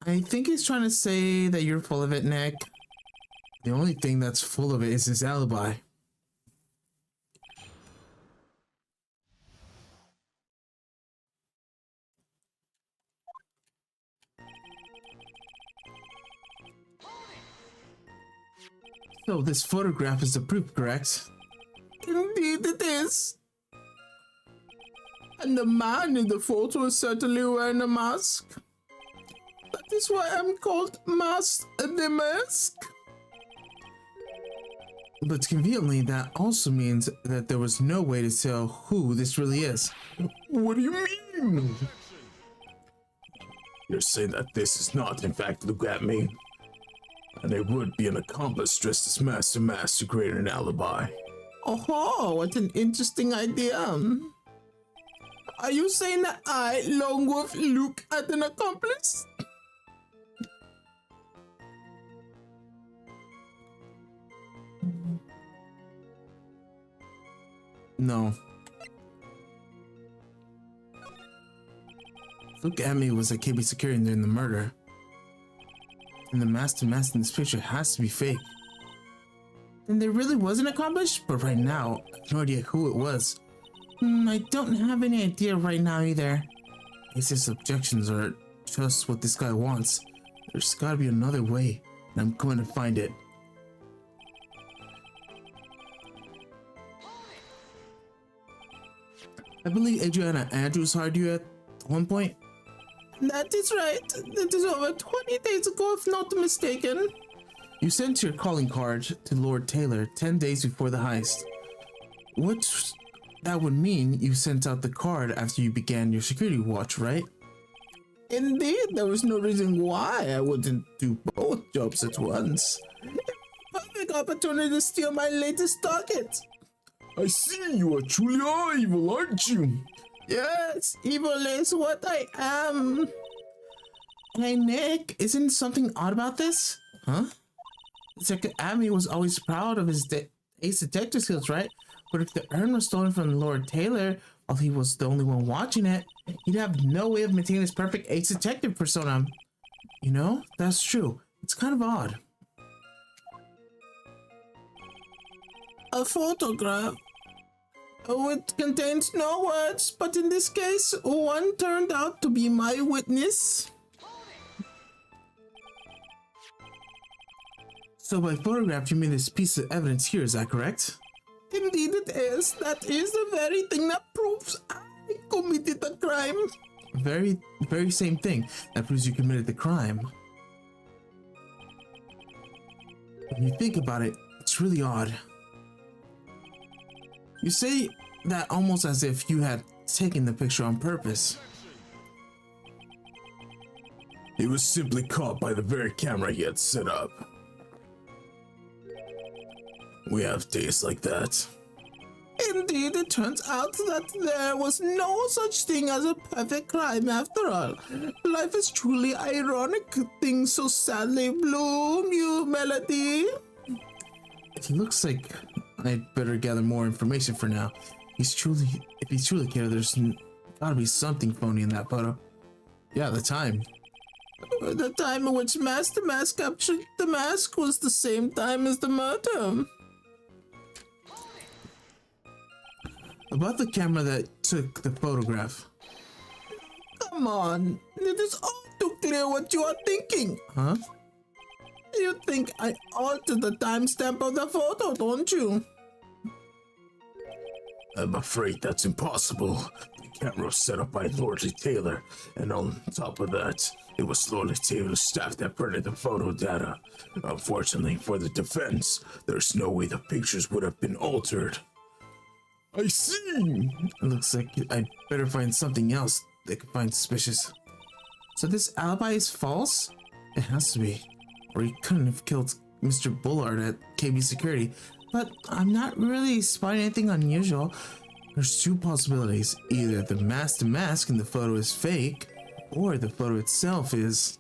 S1: I think he's trying to say that you're full of it, Nick. The only thing that's full of it is his alibi. So this photograph is the proof, correct? Indeed it is. And the man in the photo is certainly wearing a mask. That is why I'm called Mask the Mask. But conveniently, that also means that there was no way to tell who this really is.
S2: What do you mean?
S3: You're saying that this is not, in fact, Luke at me? And it would be an accomplice dressed as Master Mask to create an alibi.
S1: Oh, what an interesting idea. Are you saying that I, Lone Wolf, look at an accomplice? No. Look at me was at KB Security during the murder. And the master mask in this picture has to be fake. Then there really was an accomplice? But right now, I have no idea who it was. I don't have any idea right now either. It's his objections are just what this guy wants. There's gotta be another way, and I'm going to find it. I believe Adriana Andrews hired you at one point. That is right. That is over 20 days ago, if not mistaken. You sent your calling card to Lord Taylor 10 days before the heist. That would mean you sent out the card after you began your security watch, right? Indeed, there was no reason why I wouldn't do both jobs at once. Perfect opportunity to steal my latest target.
S2: I see you are truly evil, aren't you?
S1: Yes, evil is what I am. Hey, Nick, isn't something odd about this? Huh? Detective Abby was always proud of his ace detective skills, right? But if the urn was stolen from Lord Taylor while he was the only one watching it, he'd have no way of maintaining his perfect ace detective persona. You know, that's true. It's kind of odd. A photograph. Oh, it contains no words, but in this case, one turned out to be my witness. So by photograph, you mean this piece of evidence here, is that correct? Indeed it is. That is the very thing that proves I committed the crime. Very same thing that proves you committed the crime. When you think about it, it's really odd. You say that almost as if you had taken the picture on purpose.
S3: He was simply caught by the very camera he had set up. We have days like that.
S1: Indeed, it turns out that there was no such thing as a perfect crime after all. Life is truly ironic. Things so sadly bloom, you Melody. It looks like I'd better gather more information for now. If he's truly killed, there's gotta be something phony in that photo. Yeah, the time. The time in which Master Mask captured the mask was the same time as the murder. About the camera that took the photograph. Come on, it is all too clear what you are thinking. Huh? You think I altered the timestamp of the photo, don't you?
S3: I'm afraid that's impossible. The camera was set up by Lordly Taylor, and on top of that, it was Lordly Taylor's staff that printed the photo data. Unfortunately for the defense, there's no way the pictures would have been altered.
S2: I see.
S1: It looks like I'd better find something else they could find suspicious. So this alibi is false? It has to be. Or he couldn't have killed Mr. Bullard at KB Security. But I'm not really spotting anything unusual. There's two possibilities. Either the masked mask in the photo is fake, or the photo itself is...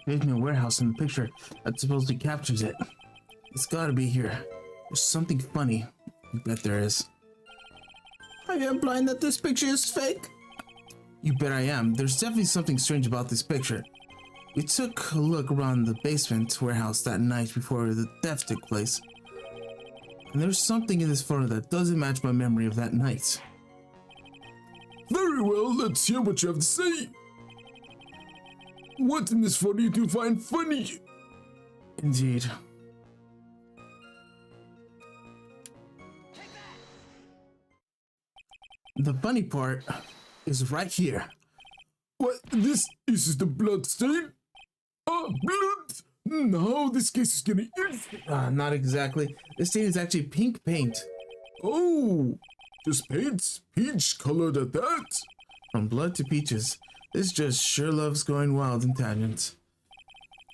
S1: basement warehouse in the picture that supposedly captures it. It's gotta be here. There's something funny. You bet there is. Are you implying that this picture is fake? You bet I am. There's definitely something strange about this picture. We took a look around the basement warehouse that night before the theft took place. And there's something in this photo that doesn't match my memory of that night.
S2: Very well, let's hear what you have to say. What in this photo do you find funny?
S1: Indeed. The funny part is right here.
S2: What, this is the blood stain? Blood! Now this case is getting interesting.
S1: Not exactly. This stain is actually pink paint.
S2: Oh, just paint? Peach colored at that?
S1: From blood to peaches. This just sure loves going wild in tangents.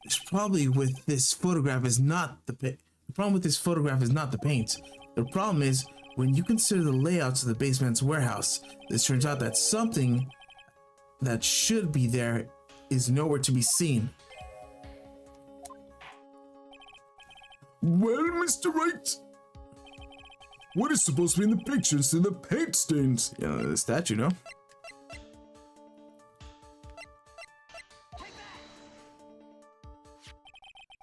S1: The problem with this photograph is not the paint. The problem with this photograph is not the paint. The problem is when you consider the layouts of the basement's warehouse. This turns out that something that should be there is nowhere to be seen.
S2: Well, Mr. Wright, what is supposed to be in the pictures in the paint stains?
S1: Yeah, the statue, no?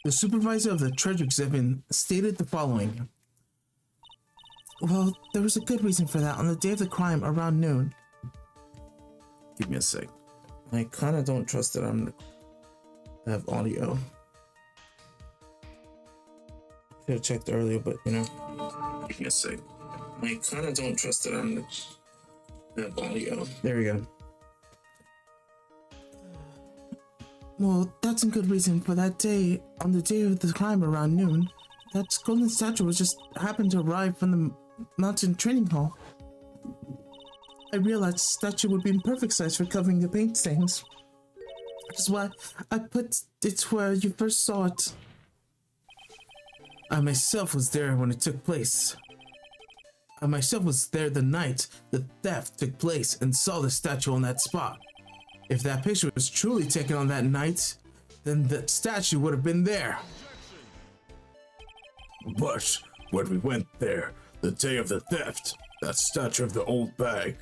S1: The supervisor of the treasure exhibit stated the following. Well, there was a good reason for that on the day of the crime around noon. Give me a sec. I kinda don't trust that I'm gonna have audio. Should have checked earlier, but you know. Give me a sec. I kinda don't trust that I'm gonna have audio. There we go. Well, that's a good reason for that day. On the day of the crime around noon, that golden statue was just happened to arrive from the mountain training hall. I realized the statue would be in perfect size for covering the paint stains. Which is why I put it where you first saw it. I myself was there when it took place. I myself was there the night the theft took place and saw the statue on that spot. If that picture was truly taken on that night, then the statue would have been there.
S3: But when we went there, the day of the theft, that statue of the old bag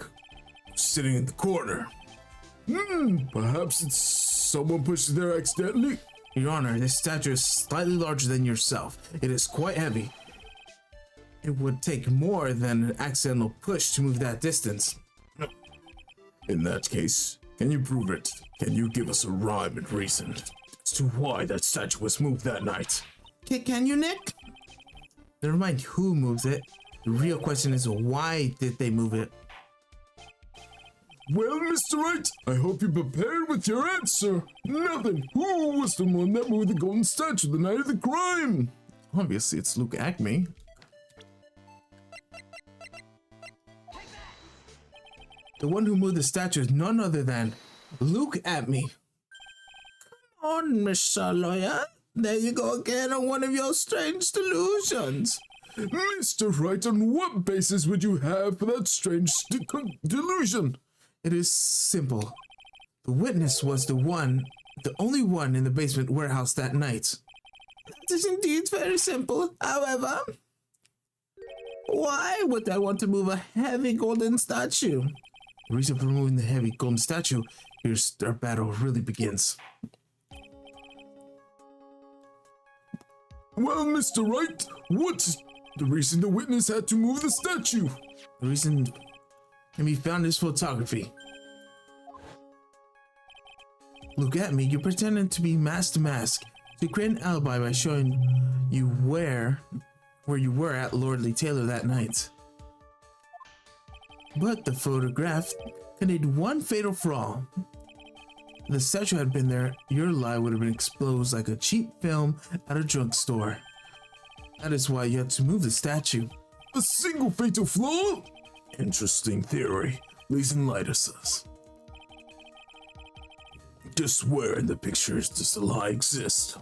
S3: was sitting in the corner.
S2: Perhaps it's someone pushed it there accidentally.
S1: Your Honor, this statue is slightly larger than yourself. It is quite heavy. It would take more than an accidental push to move that distance.
S3: In that case, can you prove it? Can you give us a rhyme and reason as to why that statue was moved that night?
S1: Can you, Nick? Never mind who moves it. The real question is, why did they move it?
S2: Well, Mr. Wright, I hope you're prepared with your answer. Nothing. Who was the one that moved the golden statue the night of the crime?
S1: Obviously, it's Luke Acme. The one who moved the statue is none other than Luke Acme. Come on, Mr. Lawyer. There you go again on one of your strange delusions.
S2: Mr. Wright, on what basis would you have for that strange delusion?
S1: It is simple. The witness was the only one in the basement warehouse that night. That is indeed very simple. However, why would I want to move a heavy golden statue? The reason for moving the heavy golden statue, here's our battle really begins.
S2: Well, Mr. Wright, what's the reason the witness had to move the statue?
S1: The reason can be found in his photography. Look at me, you pretended to be mask to mask to create an alibi by showing you where you were at Lordly Taylor that night. But the photograph contained one fatal flaw. If the statue had been there, your lie would have been exposed like a cheap film at a drugstore. That is why you had to move the statue.
S2: A single fatal flaw?
S3: Interesting theory. Please enlighten us. Just where in the pictures does the lie exist?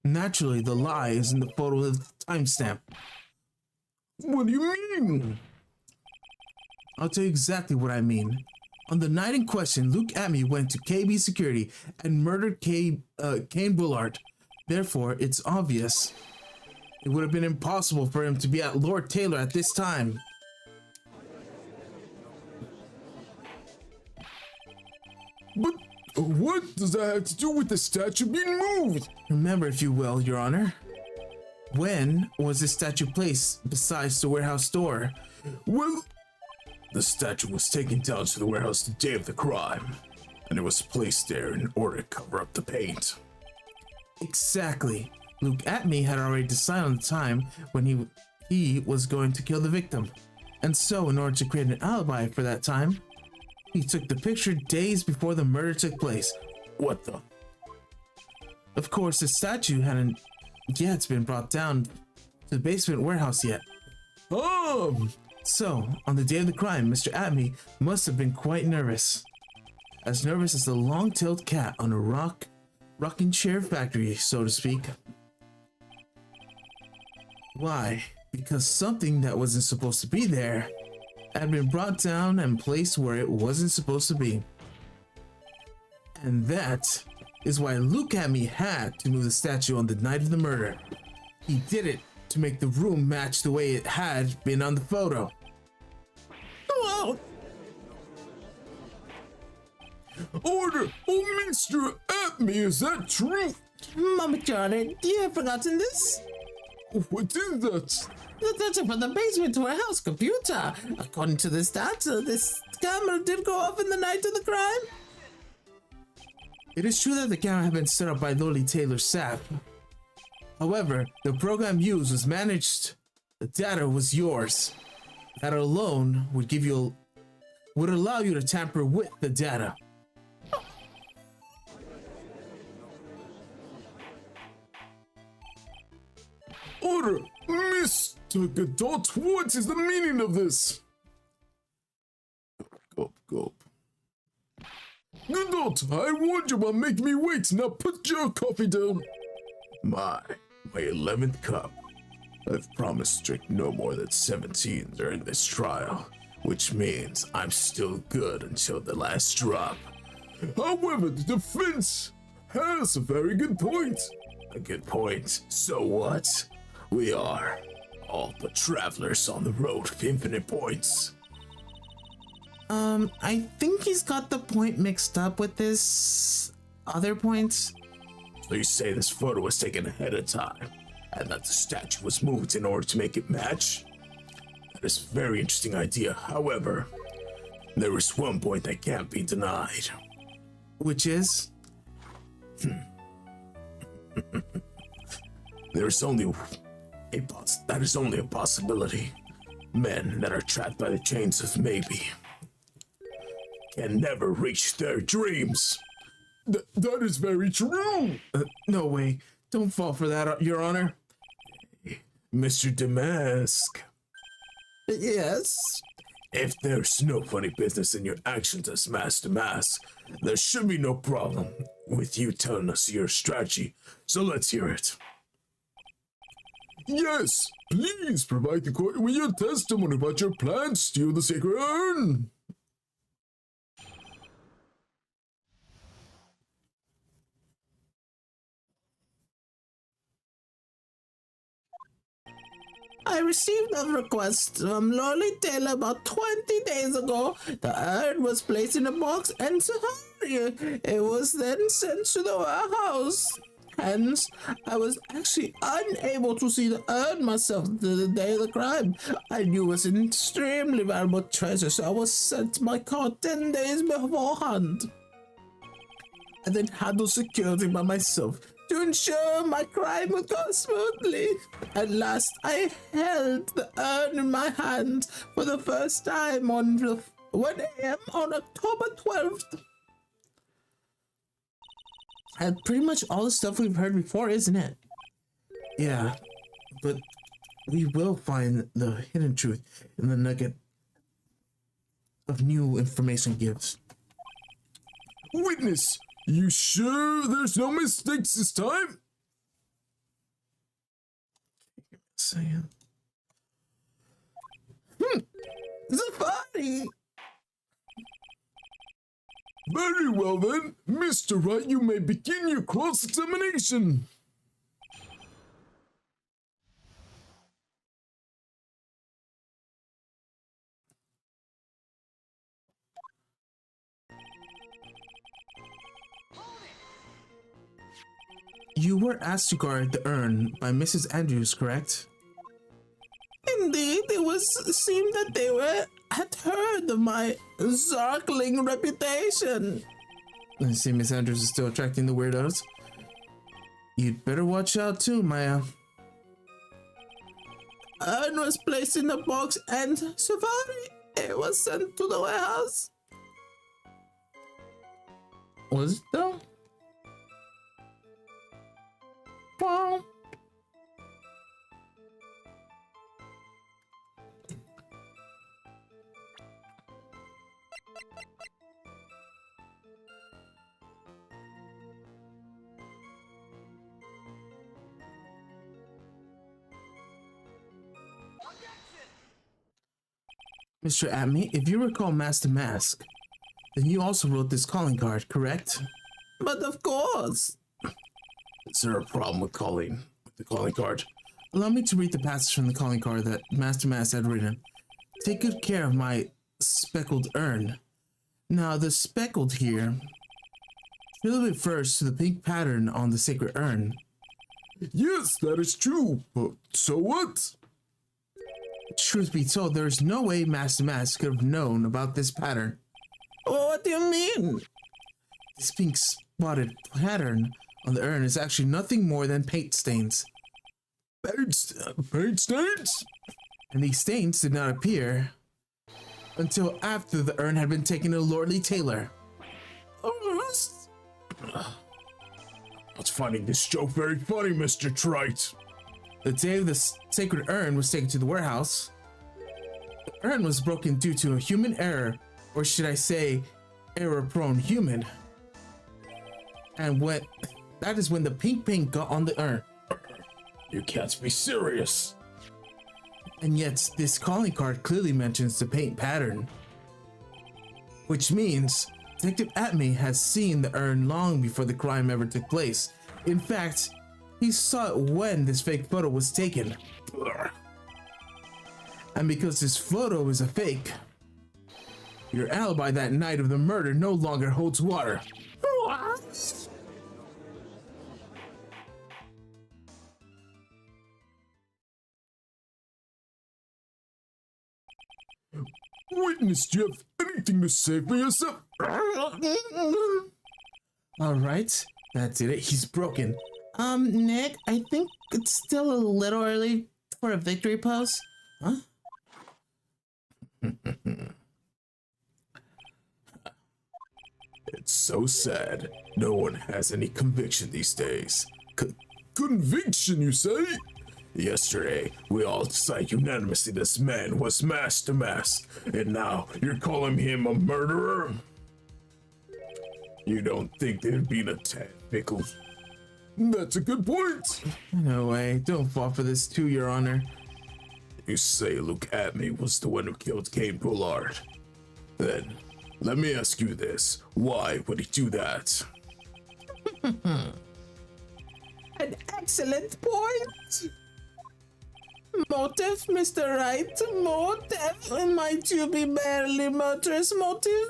S1: Naturally, the lie is in the photo with the timestamp.
S2: What do you mean?
S1: I'll tell you exactly what I mean. On the night in question, Luke Acme went to KB Security and murdered Kane Bullard. Therefore, it's obvious it would have been impossible for him to be at Lord Taylor at this time.
S2: But what does that have to do with the statue being moved?
S1: Remember, if you will, Your Honor, when was this statue placed besides the warehouse door?
S2: Well,
S3: the statue was taken down to the warehouse the day of the crime, and it was placed there in order to cover up the paint.
S1: Exactly. Luke Acme had already decided on the time when he was going to kill the victim. And so, in order to create an alibi for that time, he took the picture days before the murder took place.
S3: What the?
S1: Of course, the statue hadn't yet been brought down to the basement warehouse yet. So, on the day of the crime, Mr. Acme must have been quite nervous. As nervous as the long-tailed cat on a rocking chair factory, so to speak. Why? Because something that wasn't supposed to be there had been brought down and placed where it wasn't supposed to be. And that is why Luke Acme had to move the statue on the night of the murder. He did it to make the room match the way it had been on the photo. Whoa.
S2: Order! Oh, Mr. Acme, is that true?
S1: Mama Charlie, you have forgotten this?
S2: What is that?
S1: The data from the basement warehouse computer. According to this data, this camera did go off in the night of the crime. It is true that the camera had been set up by Lordly Taylor's staff. However, the program used was managed. The data was yours. That alone would allow you to tamper with the data.
S2: Order! Mr. Godot, what is the meaning of this?
S3: Gulp, gulp.
S2: Godot, I warned you about making me wait. Now put your coffee down.
S3: My 11th cup. I've promised to drink no more than 17 during this trial, which means I'm still good until the last drop.
S2: However, the defense has a very good point.
S3: A good point. So what? We are all but travelers on the road of infinite points.
S1: I think he's got the point mixed up with this other points.
S3: So you say this photo was taken ahead of time, and that the statue was moved in order to make it match? That is a very interesting idea. However, there is one point that can't be denied.
S1: Which is?
S3: There is only that is only a possibility. Men that are trapped by the chains of maybe can never reach their dreams.
S2: That is very true.
S1: No way. Don't fall for that, Your Honor.
S3: Mr. Damask,
S1: Yes?
S3: if there's no funny business in your actions as Master Mask, there should be no problem with you telling us your strategy. So let's hear it.
S2: Yes, please provide the court with your testimony about your plan to steal the sacred urn.
S1: I received a request from Lolly Taylor about 20 days ago. The urn was placed in a box and it was then sent to the warehouse. Hence, I was actually unable to see the urn myself the day of the crime. I knew it was an extremely valuable treasure, so I was sent to my car 10 days beforehand. I then handled security by myself to ensure my crime would go smoothly. At last, I held the urn in my hand for the first time on 1 a.m. on October 12th. And pretty much all the stuff we've heard before, isn't it? Yeah, but we will find the hidden truth in the nugget of new information gives.
S2: Witness, you sure there's no mistakes this time?
S1: Saying. Safari!
S2: Very well then, Mr. Wright, you may begin your cross-examination.
S1: You were asked to guard the urn by Mrs. Andrews, correct? Indeed, seemed that they had heard of my sparkling reputation. I see Miss Andrews is still attracting the weirdos. You'd better watch out too, Maya. Urn was placed in a box and Safari, it was sent to the warehouse. Was it though? Wow. Mr. Atme, if you recall Master Mask, then you also wrote this calling card, correct? But of course.
S3: Is there a problem with the calling card?
S1: Allow me to read the passage from the calling card that Master Mask had written. Take good care of my speckled urn. Now, the speckled here really refers to the pink pattern on the sacred urn.
S2: Yes, that is true, but so what?
S1: Truth be told, there is no way Master Mask could have known about this pattern. What do you mean? This pink spotted pattern on the urn is actually nothing more than paint stains.
S2: Paint stains?
S1: And these stains did not appear until after the urn had been taken to Lordly Taylor.
S3: What's finding this joke very funny, Mr. Trite?
S1: The day the sacred urn was taken to the warehouse, the urn was broken due to a human error, or should I say, error-prone human. And that is when the pink paint got on the urn.
S3: You can't be serious.
S1: And yet, this calling card clearly mentions the paint pattern. Which means, Detective Atme has seen the urn long before the crime ever took place. In fact, he saw it when this fake photo was taken. And because this photo is a fake, your alibi that night of the murder no longer holds water. What?
S2: Witness, do you have anything to say for yourself?
S1: All right, that did it. He's broken. Nick, I think it's still a little early for a victory pose. Huh?
S3: It's so sad. No one has any conviction these days.
S2: Conviction, you say?
S3: Yesterday, we all decided unanimously this man was mask to mask, and now you're calling him a murderer? You don't think there'd be a tad pickle?
S2: That's a good point.
S1: No way. Don't fall for this too, Your Honor.
S3: You say Luke Atme was the one who killed Kane Bullard. Then, let me ask you this. Why would he do that?
S1: An excellent point. Motive, Mr. Wright. Motive. Might you be barely motorist motive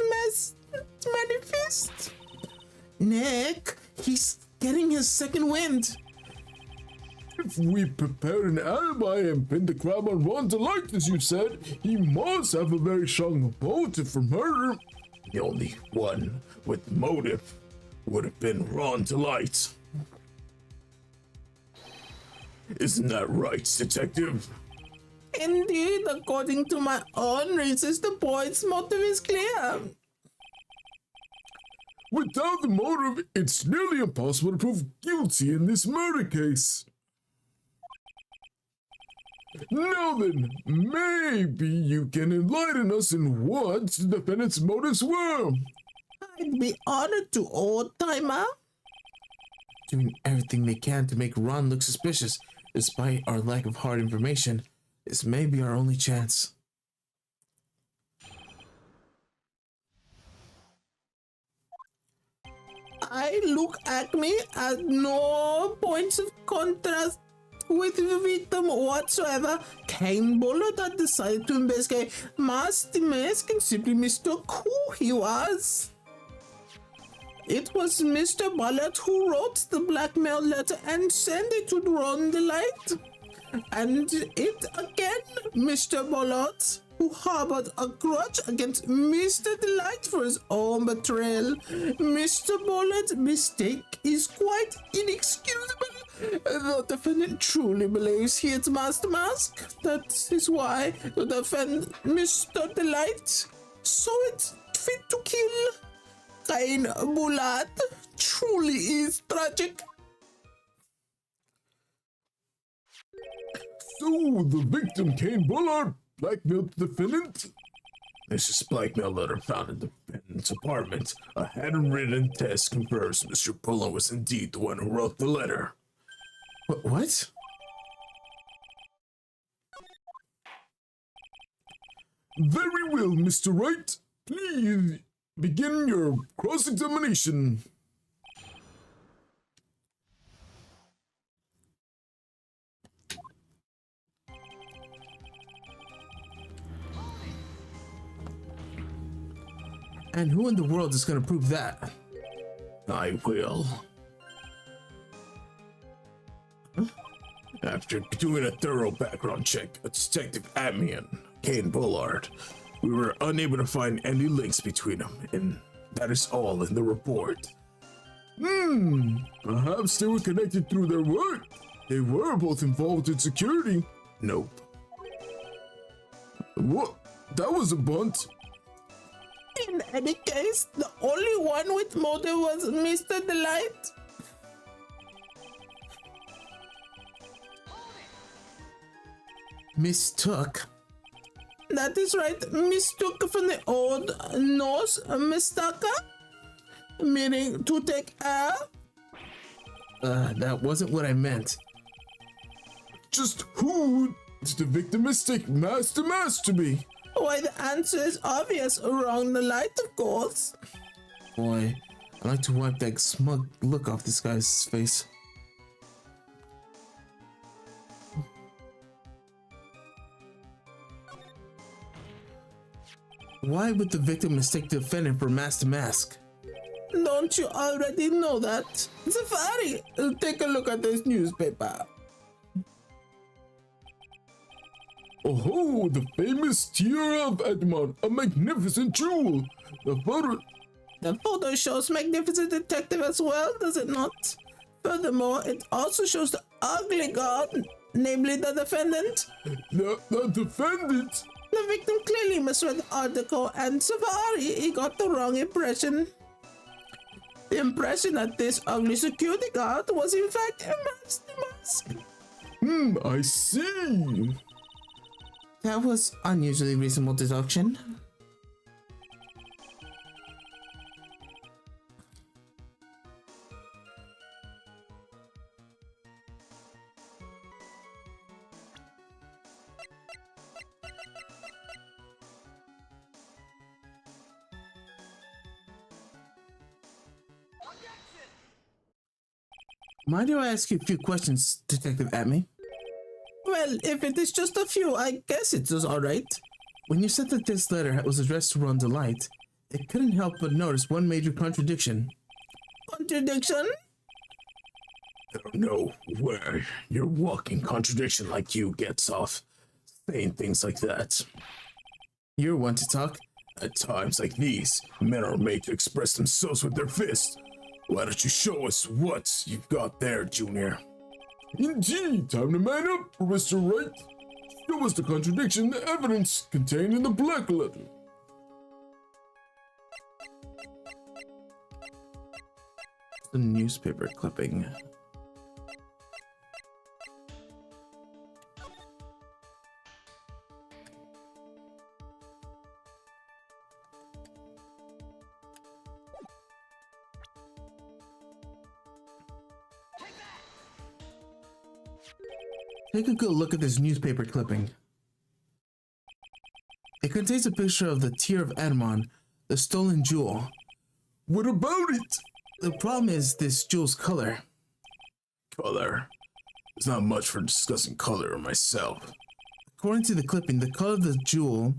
S1: manifest? Nick, he's getting his second wind.
S2: If we prepare an alibi and pin the crime on Ron Delight, as you said, he must have a very strong motive for murder.
S3: The only one with motive would have been Ron Delight. Isn't that right, Detective?
S1: Indeed, according to my own research, the boy's motive is clear.
S2: Without the motive, it's nearly impossible to prove guilty in this murder case. Now then, maybe you can enlighten us in what the defendant's motives were.
S1: I'd be honored to, old timer. Doing everything they can to make Ron look suspicious, despite our lack of hard information, this may be our only chance. I look at me at no points of contrast with the victim whatsoever. Kane Bullard had decided to investigate Master Mask and simply mistook who he was. It was Mr. Bullard who wrote the blackmail letter and sent it to Ron Delight. And it again, Mr. Bullard, who harbored a grudge against Mr. Delight for his own betrayal. Mr. Bullard's mistake is quite inexcusable. The defendant truly believes he is Master Mask. That is why the defendant, Mr. Delight, saw it fit to kill. Kane Bullard truly is tragic.
S2: So, the victim, Kane Bullard, blackmailed the defendant?
S3: This is blackmail letter found in the defendant's apartment. A handwritten test confirms Mr. Bullard was indeed the one who wrote the letter.
S1: What?
S2: Very well, Mr. Wright. Please begin your cross-examination.
S1: And who in the world is going to prove that?
S3: I will. After doing a thorough background check of Detective Atme and Kane Bullard, we were unable to find any links between them, and that is all in the report.
S2: Perhaps they were connected through their work. They were both involved in security.
S3: Nope.
S2: What? That was a bunt.
S1: In any case, the only one with motive was Mr. Delight. Mistook? That is right, mistook from the old Norse mistaka, meaning to take air. That wasn't what I meant.
S2: Just who did the victim mistake Master Mask to be?
S1: Why, the answer is obvious. Wrong the light, of course. Boy, I like to wipe that smug look off this guy's face. Why would the victim mistake the defendant for mask to mask? Don't you already know that? Safari, take a look at this newspaper.
S2: Oh, the famous Tiara of Edmond, a magnificent jewel.
S1: The photo shows magnificent detective as well, does it not? Furthermore, it also shows the ugly god, namely the defendant.
S2: The defendant?
S1: The victim clearly misread the article, and Safari, he got the wrong impression. The impression that this ugly security guard was in fact a mask.
S2: I see.
S1: That was unusually reasonable deduction. Mind if I ask you a few questions, Detective Atme? Well, if it is just a few, I guess it is alright. When you said that this letter was addressed to Ron Delight, it couldn't help but notice one major contradiction. Contradiction?
S3: I don't know where your walking contradiction like you gets off saying things like that.
S1: You're one to talk.
S3: At times like these, men are made to express themselves with their fists. Why don't you show us what you've got there, Junior?
S2: Indeed, time to man up, Mr. Wright. Show us the contradiction, the evidence contained in the black letter.
S1: The newspaper clipping. Take a good look at this newspaper clipping. It contains a picture of the Tear of Edmond, the stolen jewel.
S2: What about it?
S1: The problem is this jewel's color.
S3: Color? There's not much for discussing color myself.
S1: According to the clipping, the color of the jewel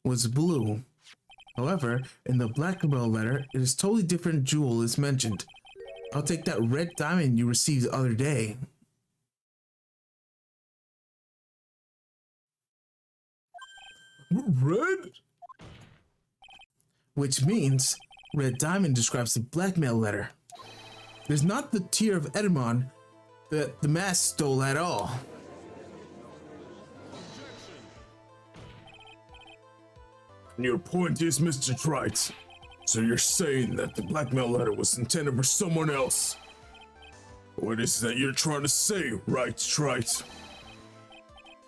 S1: was blue. However, in the blackmail letter, it is totally different jewel is mentioned. I'll take that red diamond you received the other day.
S2: Red?
S1: Which means red diamond describes the blackmail letter. There's not the Tear of Edmond that the mask stole at all.
S3: Your point is, Mr. Wright. So you're saying that the blackmail letter was intended for someone else? What is that you're trying to say, Wright?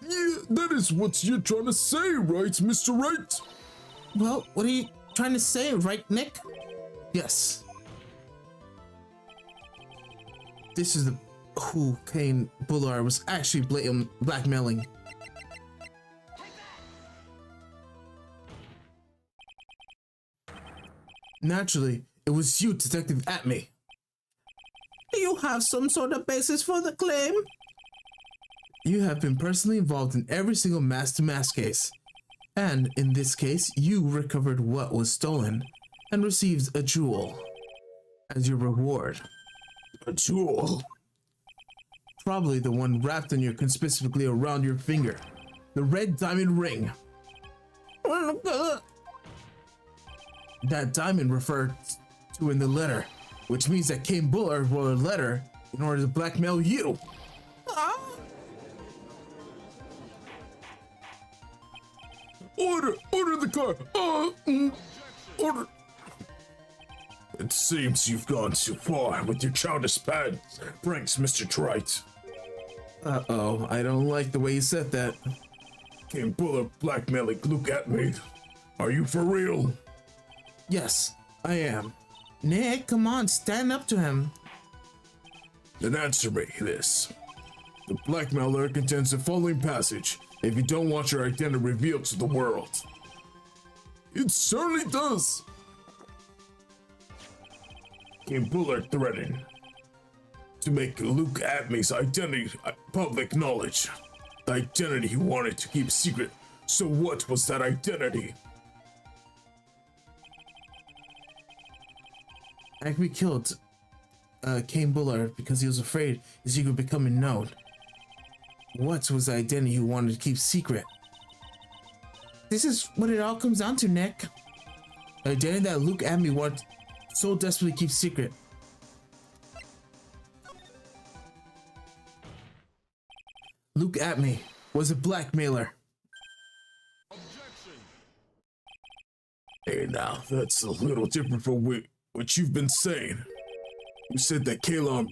S2: Yeah, that is what you're trying to say, right, Mr. Wright?
S1: Well, what are you trying to say, right, Nick? Yes. This is who Kane Bullard was actually blackmailing. Naturally, it was you, Detective Atme. Do you have some sort of basis for the claim? You have been personally involved in every single mask-to-mask case. And in this case, you recovered what was stolen and received a jewel as your reward.
S3: A jewel?
S1: Probably the one wrapped in conspicuously around your finger. The red diamond ring. That diamond referred to in the letter, which means that Kane Bullard wrote a letter in order to blackmail you.
S2: Order the car. Order.
S3: It seems you've gone too far with your childish pranks, Mr. Wright.
S1: Uh-oh, I don't like the way you said that.
S3: Kane Bullard blackmailing Luke at me. Are you for real?
S1: Yes, I am. Nick, come on, stand up to him.
S3: Then answer me this. The blackmail letter contains the following passage. If you don't want your identity revealed to the world.
S2: It certainly does.
S3: Kane Bullard threatened to make Luke Atme's identity public knowledge. The identity he wanted to keep secret. So what was that identity?
S1: Acme killed Kane Bullard because he was afraid his secret becoming known. What was the identity he wanted to keep secret? This is what it all comes down to, Nick. The identity that Luke Acme wanted so desperately keep secret. Luke Acme was a blackmailer.
S3: Hey, now, that's a little different from what you've been saying. You said that Kane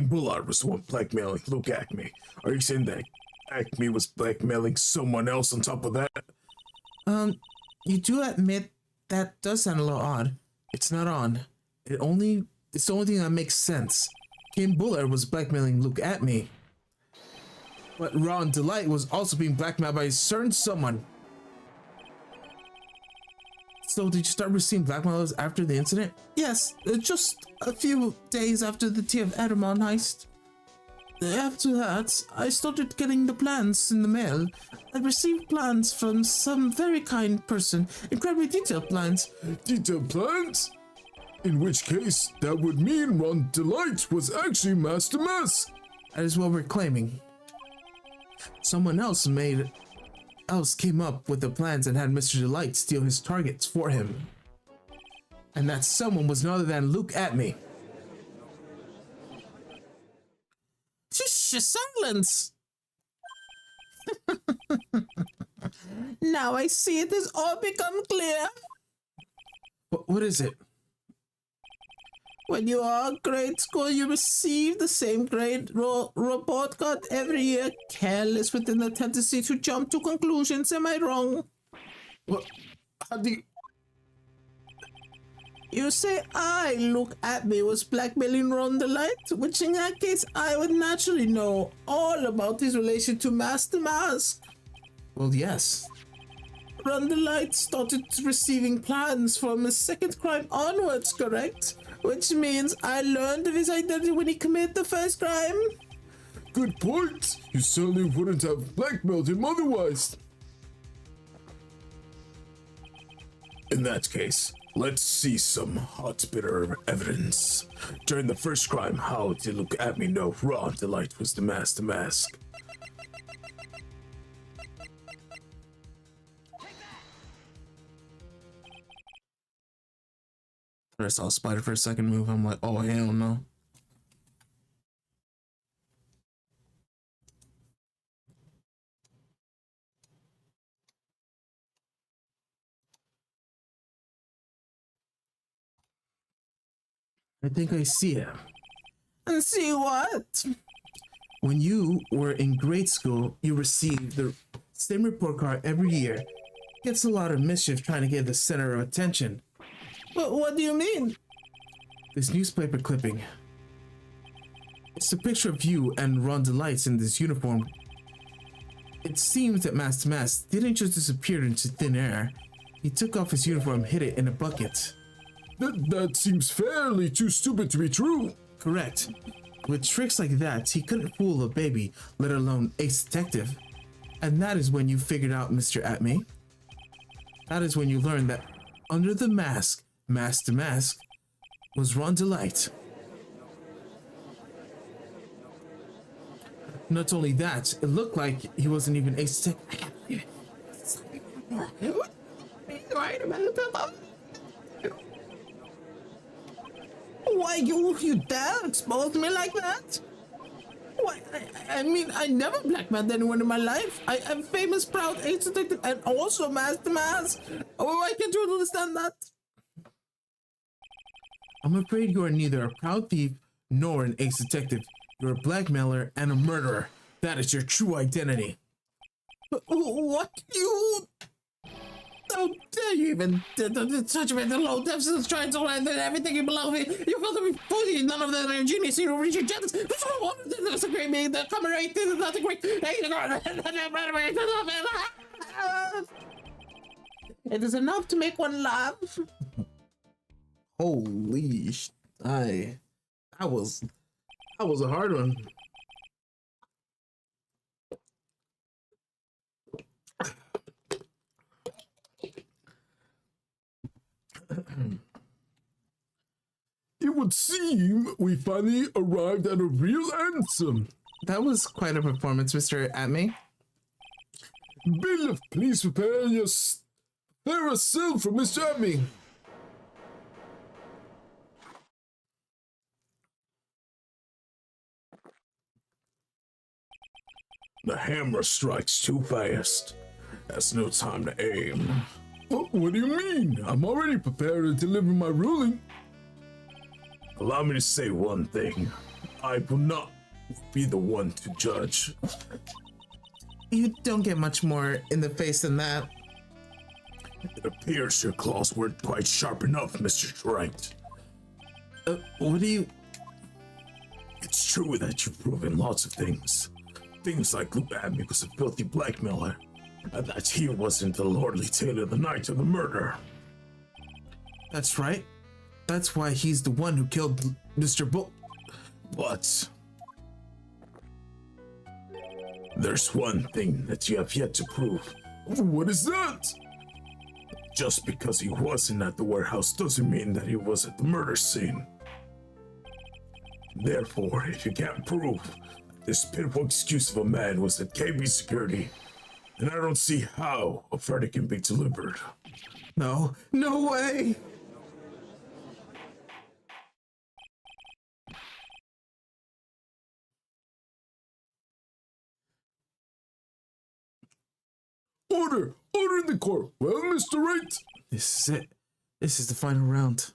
S3: Bullard was the one blackmailing Luke Acme. Are you saying that Acme was blackmailing someone else on top of that?
S1: You do admit that does sound a little odd. It's not on. It's the only thing that makes sense. Kane Bullard was blackmailing Luke Acme. But Ron Delight was also being blackmailed by a certain someone. So did you start receiving blackmailers after the incident? Yes, just a few days after the Tea of Adamon heist. After that, I started getting the plans in the mail. I received plans from some very kind person, incredibly detailed plans.
S2: Detailed plans? In which case, that would mean Ron Delight was actually Master Mask.
S1: That is what we're claiming. Someone else came up with the plans and had Mr. Delight steal his targets for him. And that someone was none other than Luke Acme. Silence! Now I see it has all become clear. What is it? When you are in grade school, you receive the same grade report card every year, careless with an tendency to jump to conclusions. Am I wrong?
S3: What? How do you...
S1: You say I, Luke Acme, was blackmailing Ron Delight, which in that case I would naturally know all about his relation to Master Mask. Well, yes. Ron Delight started receiving plans from his second crime onwards, correct? Which means I learned of his identity when he committed the first crime.
S2: Good point. You certainly wouldn't have blackmailed him otherwise.
S3: In that case, let's see some hot bitter evidence. During the first crime, how did Luke Acme know Ron Delight was the Master Mask?
S1: I saw Spider for a second move. I'm like, oh hell no. I think I see it. And see what? When you were in grade school, you received the same report card every year. Gets a lot of mischief trying to get the center of attention. But what do you mean? This newspaper clipping. It's a picture of you and Ron Delight in this uniform. It seems that Master Mask didn't just disappear into thin air. He took off his uniform and hid it in a bucket.
S2: That seems fairly too stupid to be true.
S1: Correct. With tricks like that, he couldn't fool a baby, let alone Ace Detective. And that is when you figured out Mr. Acme. That is when you learned that under the mask, Master Mask, was Ron Delight. Not only that, it looked like he wasn't even Ace Detective. Why you dare expose me like that? Why, I mean, I never blackmailed anyone in my life. I am famous, proud Ace Detective and also Master Mask. Why can't you understand that? I'm afraid you are neither a proud thief nor an Ace Detective. You're a blackmailer and a murderer. That is your true identity. What? You... How dare you even touch me at the low depths and trying to learn that everything you belong to me. You felt to be fully none of them are genius. You don't reach your jealous. That's a great meaning. The common right is not a great. It is enough to make one laugh. Holy that was a hard one.
S2: would seem we finally arrived at a real answer.
S1: That was quite a performance, Mr. Atme.
S2: Bailiff, please prepare a cell for Mr. Atme.
S3: The hammer strikes too fast. That's no time to aim.
S2: What do you mean? I'm already prepared to deliver my ruling.
S3: Allow me to say one thing. I will not be the one to judge.
S1: You don't get much more in the face than that.
S3: It appears your claws weren't quite sharp enough, Mr. Wright.
S1: What do you...
S3: It's true that you've proven lots of things. Things like Luke Abney was a filthy blackmailer, and that he wasn't the lordly tailor the night of the murder.
S1: That's right. That's why he's the one who killed Mr.
S3: But there's one thing that you have yet to prove.
S2: What is that?
S3: Just because he wasn't at the warehouse doesn't mean that he was at the murder scene. Therefore, if you can't prove this pitiful excuse of a man was at KB security, then I don't see how a verdict can be delivered.
S1: No, no way!
S2: Order! Order in the court! Well, Mr. Wright?
S1: This is it. This is the final round.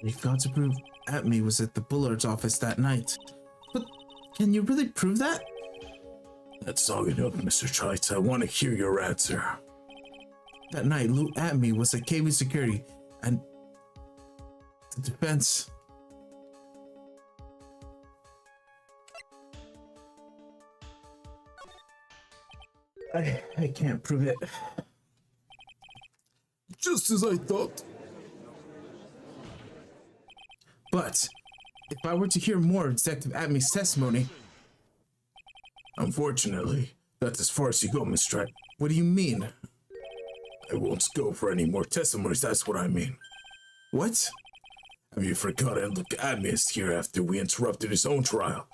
S1: You got to prove Atme was at the Bullard's office that night. But can you really prove that?
S3: That's all enough, Mr. Trites. I want to hear your answer.
S1: That night, Lou Atme was at KB Security, and the defense... I can't prove it.
S2: Just as I thought.
S1: But if I were to hear more of Detective Atme's testimony...
S3: Unfortunately, that's as far as you go, Mr. Trent.
S1: What do you mean?
S3: I won't go for any more testimonies, that's what I mean.
S1: What?
S3: Have you forgotten Luke Atme is here after we interrupted his own trial,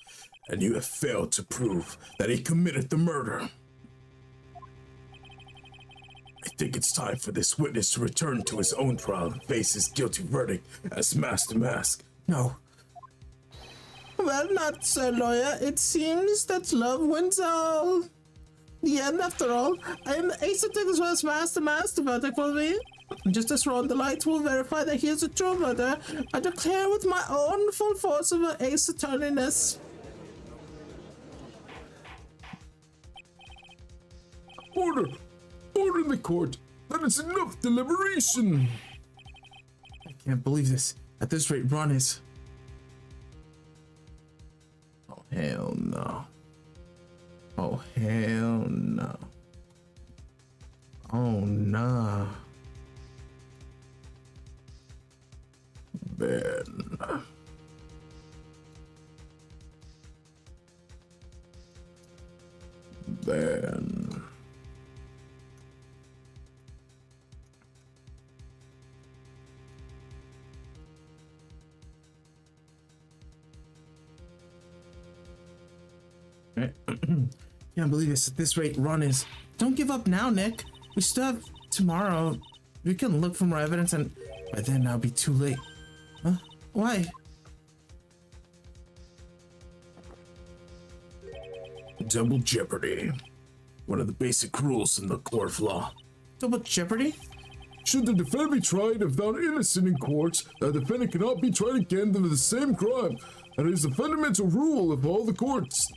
S3: and you have failed to prove that he committed the murder? I think it's time for this witness to return to his own trial and face his guilty verdict as mask to mask.
S1: No. Well, not so, lawyer. It seems that love wins all. The end, after all. I am the ace of take this was master the verdict will be. Just as Ron the Light will verify that he is a true murderer, I declare with my own full force of an ace eterniness.
S2: Order! Order in the court! That is enough deliberation!
S1: I can't believe this. At this rate, Ron is... Oh, hell no. Oh, hell no. Oh, nah.
S3: Ben.
S1: Can't believe this. At this rate, Ron is... Don't give up now, Nick. We still have tomorrow. We can look for more evidence, and by then I'll be too late. Huh? Why?
S3: Double jeopardy. One of the basic rules in the court of law.
S1: Double jeopardy?
S2: Should the defendant be tried and found innocent in court, the defendant cannot be tried again for the same crime. That is a fundamental rule of all the courts.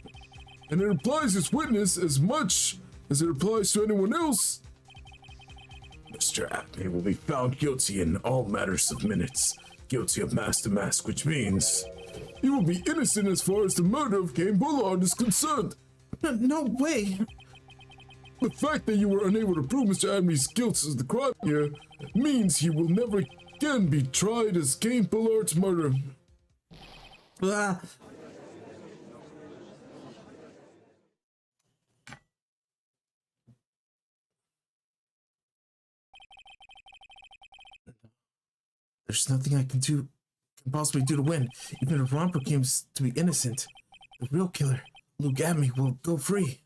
S2: And it applies to this witness as much as it applies to anyone else.
S3: Mr. Atme will be found guilty in all matters of minutes. Guilty of mask to mask, which means...
S2: He will be innocent as far as the murder of Cain Bullard is concerned.
S1: No way.
S2: The fact that you were unable to prove Mr. Atme's guilt as the crime here means he will never again be tried as Cain Bullard's murderer.
S1: Blah. There's nothing I can possibly do to win, even if Ron proclaims to be innocent. The real killer, Luke Atme, will go free.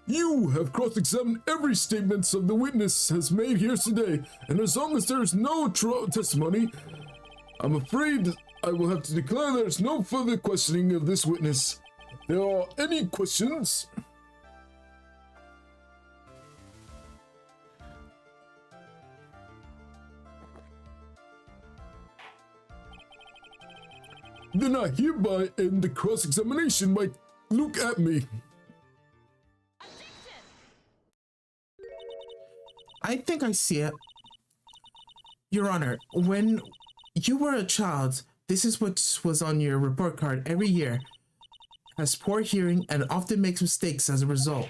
S2: You have cross-examined every statement of the witness has made here today, and as long as there is no testimony, I'm afraid I will have to declare there is no further questioning of this witness. If there are any questions? Then I hereby end the cross-examination by Luke Atme.
S1: I think I see it. Your Honor, when you were a child, this is what was on your report card every year. Has poor hearing and often makes mistakes as a result.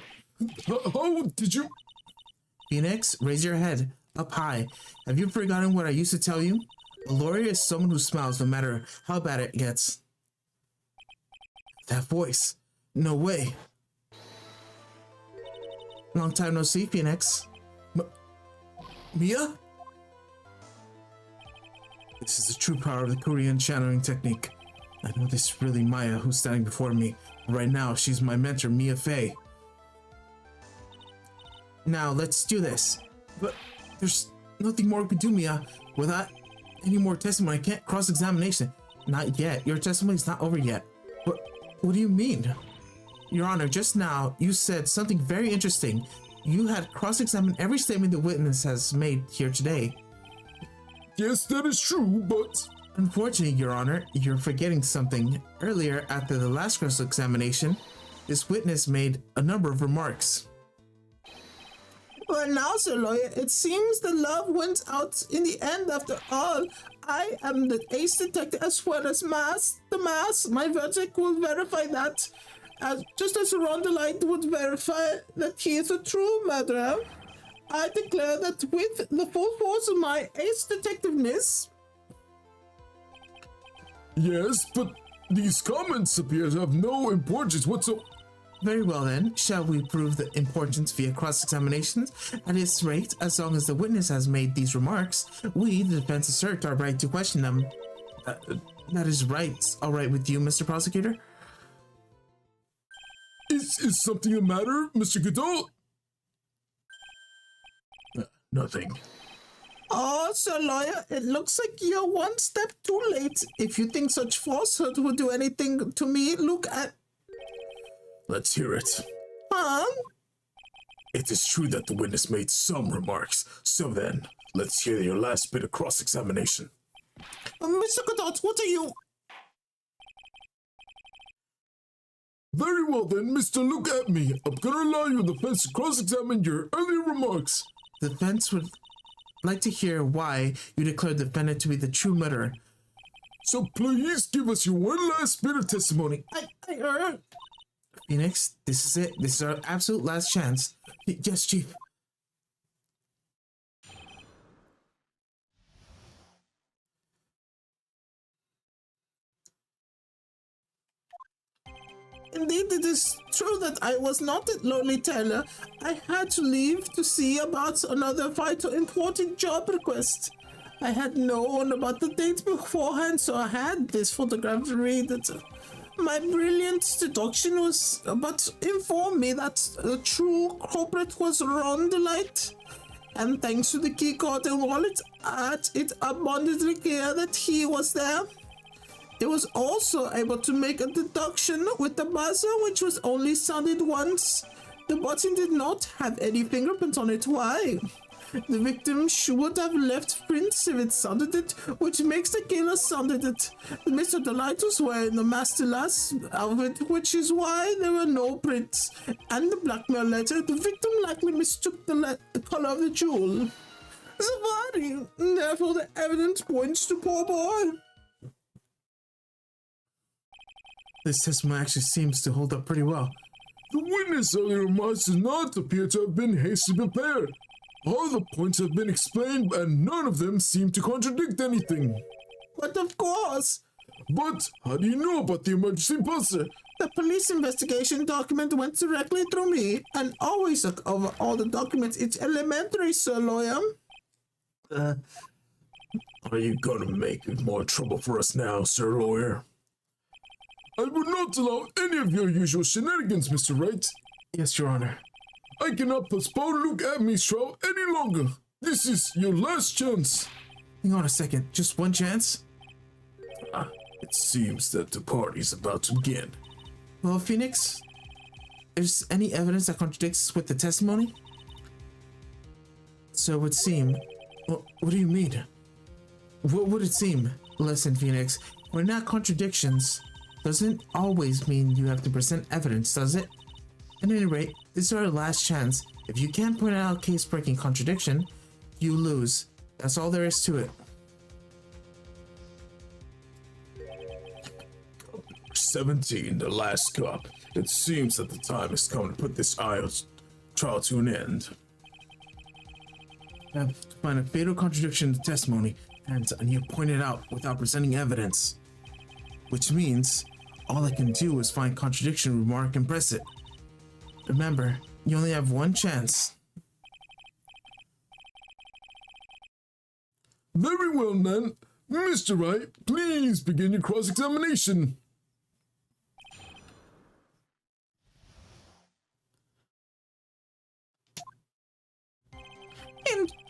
S2: How did you...
S1: Phoenix, raise your head up high. Have you forgotten what I used to tell you? A lawyer is someone who smiles no matter how bad it gets. That voice. No way. Long time no see, Phoenix.
S2: Mia?
S1: This is the true power of the Korean channeling technique. I know this is really Maya who's standing before me. Right now, she's my mentor, Mia Fey. Now, let's do this. But there's nothing more we can do, Mia. Without any more testimony, I can't cross-examination. Not yet. Your testimony's not over yet. What do you mean? Your Honor, just now, you said something very interesting. You had cross-examined every statement the witness has made here today.
S2: Yes, that is true, but...
S1: Unfortunately, Your Honor, you're forgetting something. Earlier, after the last cross-examination, this witness made a number of remarks. Well, now, Sir Lawyer, it seems the love went out in the end after all. I am the ace detective as well as the mass. My verdict will verify that. Just as Rondelite would verify that he is a true murderer. I declare that with the full force of my ace detectiveness.
S2: Yes, but these comments appear to have no importance whatsoever.
S1: Very well then, shall we prove the importance via cross-examinations? At this rate, as long as the witness has made these remarks, we, the defense, assert our right to question them. That is right. All right with you, Mr. Prosecutor?
S2: Is something the matter, Mr. Godot?
S3: Nothing.
S1: Oh, Sir Lawyer, it looks like you're one step too late. If you think such falsehood would do anything to me, look at...
S3: Let's hear it.
S1: Huh?
S3: It is true that the witness made some remarks. So then, let's hear your last bit of cross-examination.
S1: Mr. Godot, what are you...
S2: Very well then, Mr. Look at me. I'm gonna allow your defense to cross-examine your earlier remarks.
S1: The defense would like to hear why you declared the defendant to be the true murderer.
S2: So please give us your one last bit of testimony.
S1: Phoenix, this is it. This is our absolute last chance. Yes, Chief. Indeed, it is true that I was not at Lonely Taylor. I had to leave to see about another vital important job request. I had known about the date beforehand, so I had this photograph to read it. My brilliant deduction was but informed me that the true culprit was Rondelite. And thanks to the keycard and wallet, it abundantly clear that he was there. It was also able to make a deduction with the buzzer, which was only sounded once. The button did not have any fingerprints on it. Why? The victim would have left prints if it sounded it, which makes the killer sounded it. Mr. Delight was wearing the master last outfit, which is why there were no prints. And the blackmail letter, the victim likely mistook the color of the jewel. Zavari, therefore the evidence points to poor boy. This testimony actually seems to hold up pretty well.
S2: The witness earlier remarks does not appear to have been hastily prepared. All the points have been explained and none of them seem to contradict anything.
S1: But of course.
S2: But how do you know about the emergency buzzer?
S1: The police investigation document went directly through me and always look over all the documents. It's elementary, Sir Lawyer.
S3: Are you gonna make more trouble for us now, sir lawyer?
S2: I will not allow any of your usual shenanigans, Mr. Wright.
S1: Yes, Your Honor.
S2: I cannot postpone Luke Abney's trial any longer. This is your last chance.
S1: Hang on a second. Just one chance?
S3: It seems that the party's about to begin.
S1: Well, Phoenix, is any evidence that contradicts with the testimony? So it would seem. What do you mean? What would it seem? Listen, Phoenix, we're not contradictions. Doesn't always mean you have to present evidence, does it? At any rate, this is our last chance. If you can't point out a case-breaking contradiction, you lose. That's all there is to it.
S3: 17, the last cup. It seems that the time has come to put this trial to an end.
S1: I have to find a fatal contradiction in the testimony, and I need to point it out without presenting evidence. Which means, all I can do is find contradiction, remark, and press it. Remember, you only have one chance.
S2: Very well, then. Mr. Wright, please begin your cross-examination.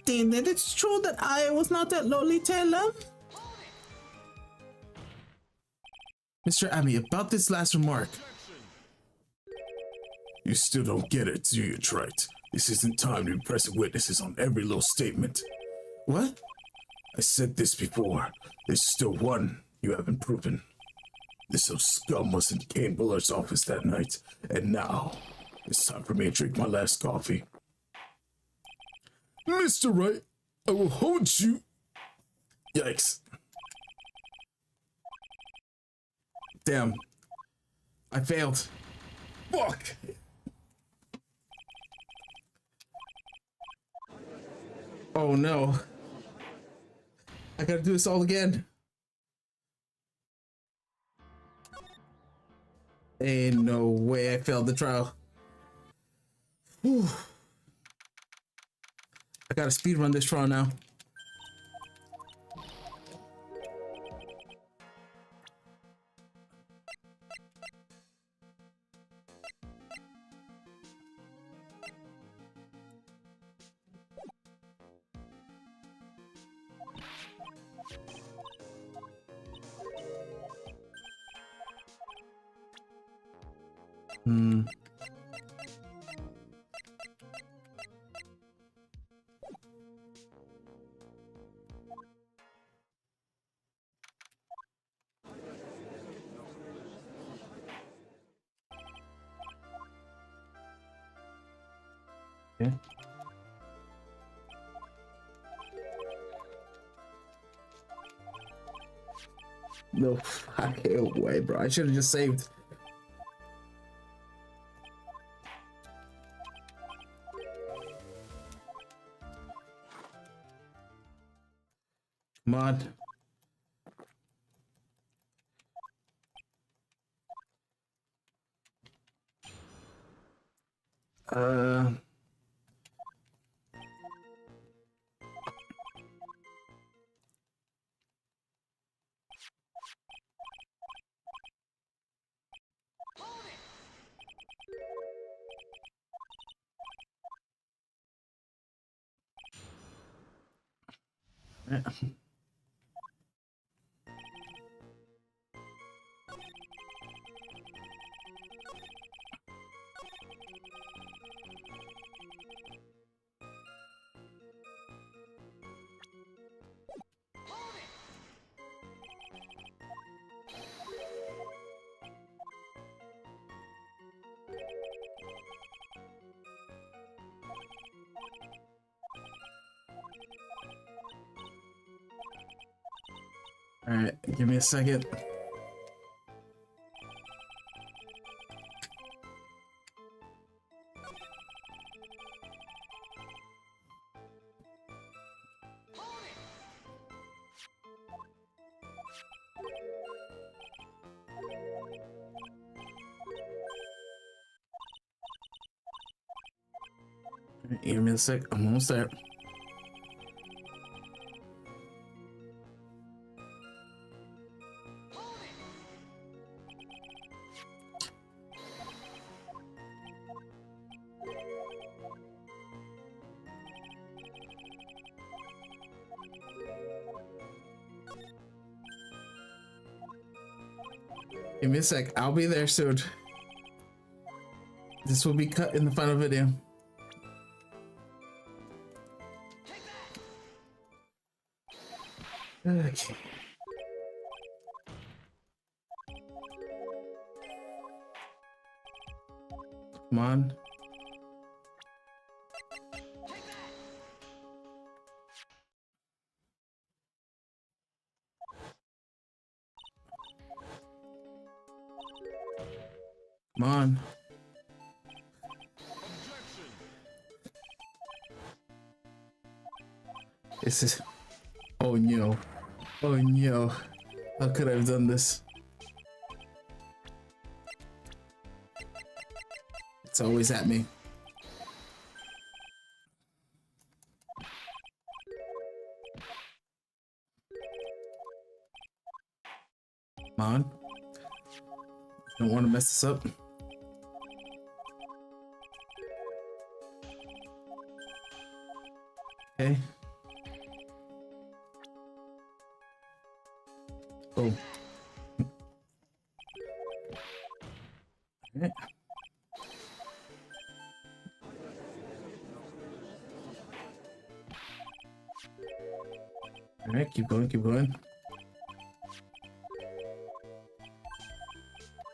S1: Indeed, it's true that I was not that lowly tailor. Mr. Abbey, about this last remark.
S3: You still don't get it, do you, Wright? This isn't time to be pressing witnesses on every little statement.
S1: What?
S3: I said this before. There's still one you haven't proven. This old scum was in Kane Bullard's office that night, and now it's time for me to drink my last coffee.
S2: Mr. Wright, I will hold you.
S3: Yikes.
S1: Damn. I failed.
S2: Fuck.
S1: Oh no. I gotta do this all again. Ain't no way I failed the trial. Whew. I gotta speedrun this trial now. Okay. No fucking way, bro. I should have just saved. Come on. Yeah. All right, give me a second. All right, give me a sec. I'm almost there. Give me a sec. I'll be there soon. This will be cut in the final video. Okay. Come on. Come on. This is... Oh no. Oh no. How could I have done this? It's always at me. Come on. Don't want to mess this up. Okay. Oh. Okay. All right, keep going, keep going.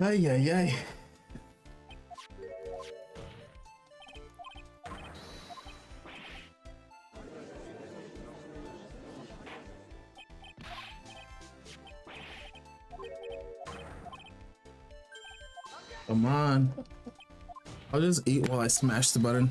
S1: Ay, ay, ay. Come on. I'll just eat while I smash the button.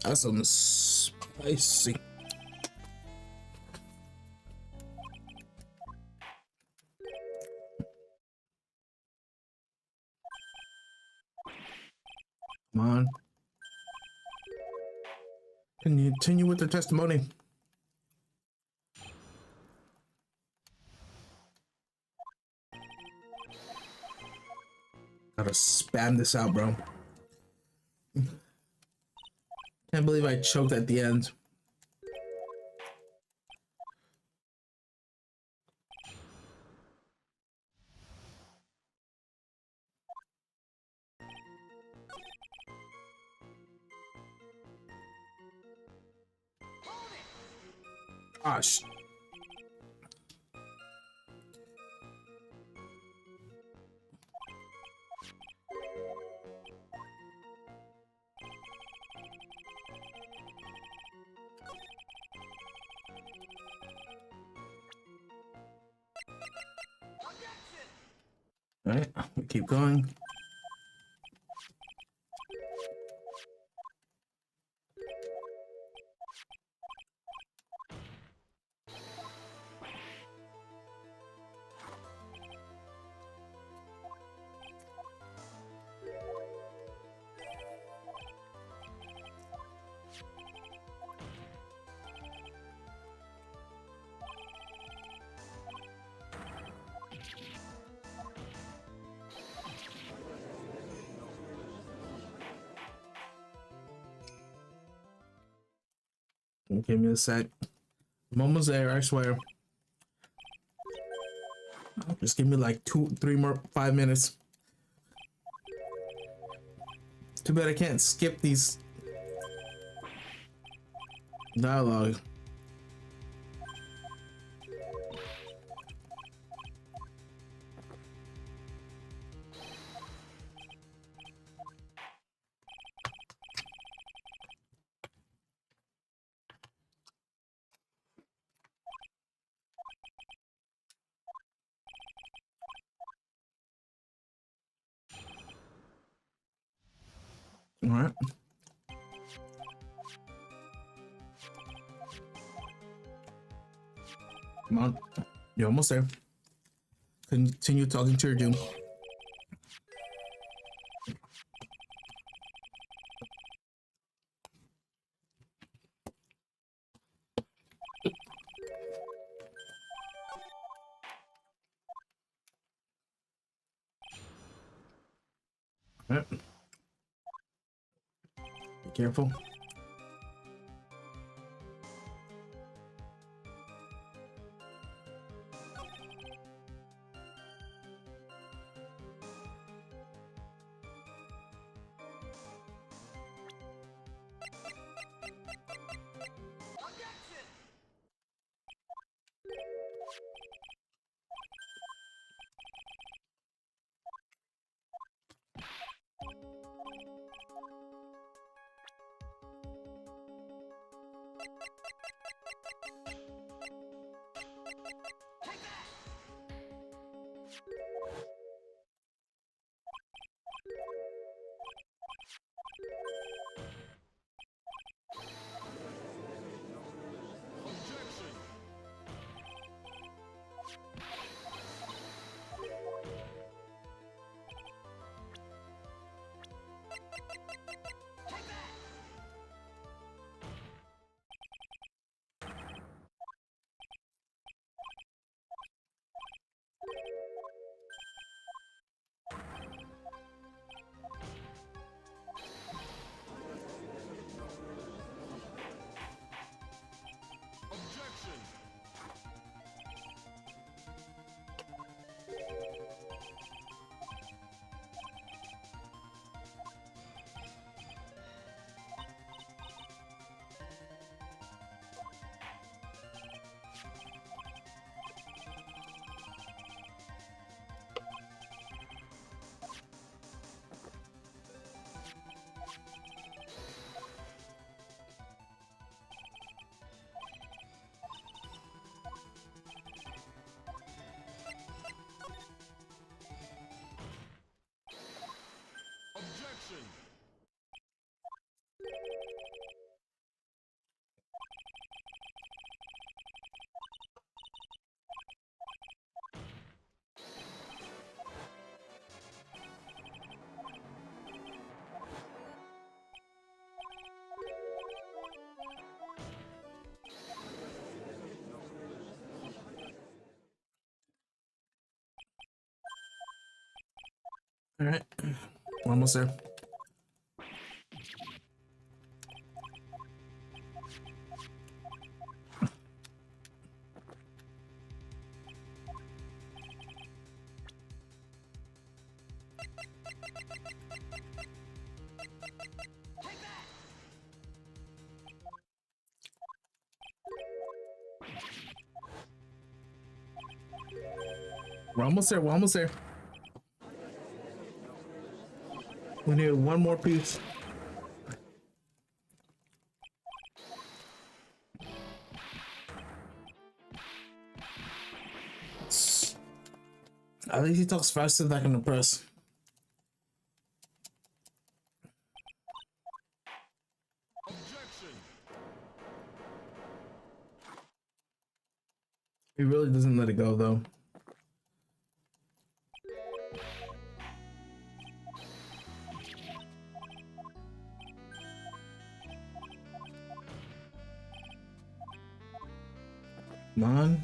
S1: That's some spicy. Come on. Continue with the testimony. Gotta spam this out, bro. Can't believe I choked at the end. Gosh. All right, we keep going. Give me a sec. I'm almost there, I swear. Just give me like 2-3 more 5 minutes. Too bad I can't skip these dialogue. All right. Come on. You're almost there. Continue talking to your doom. Alright. Be careful. All right, we're almost there. We're almost there. We're almost there. We need one more piece. At least he talks faster than I can impress. He really doesn't let it go though. None.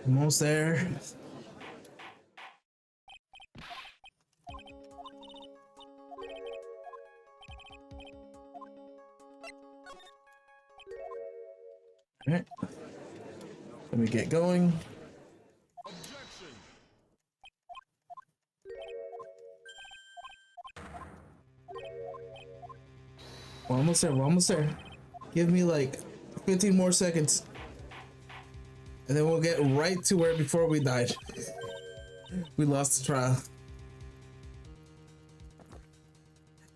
S1: Almost there. All right. Let me get going. We're almost there. We're almost there. Give me like 15 more seconds. And then we'll get right to where before we died. We lost the trial.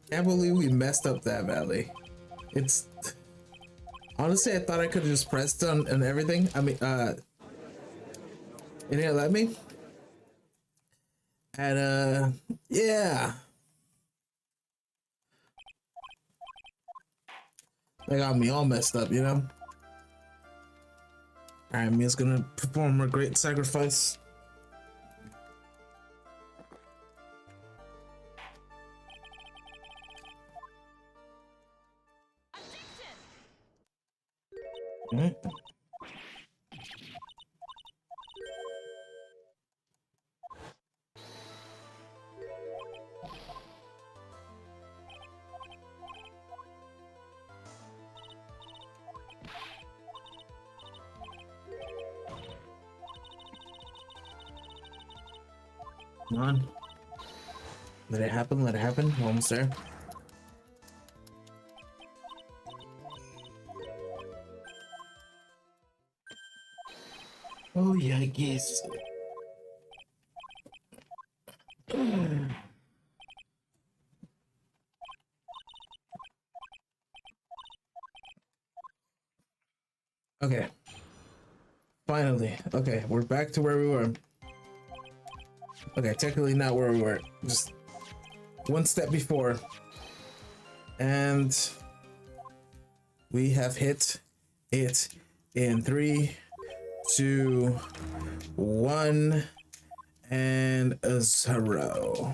S1: Can't believe we messed up that valley. It's honestly, I thought I could have just pressed on and everything. I mean, it didn't let me. And yeah. They got me all messed up, you know? Alright, Mia's gonna perform her great sacrifice. Alright. Come on. Let it happen, let it happen. We're almost there. Oh yeah, I guess. Okay. Finally. Okay, we're back to where we were. Okay, technically not where we were. Just one step before. And we have hit it in 3, 2, 1, and a 0.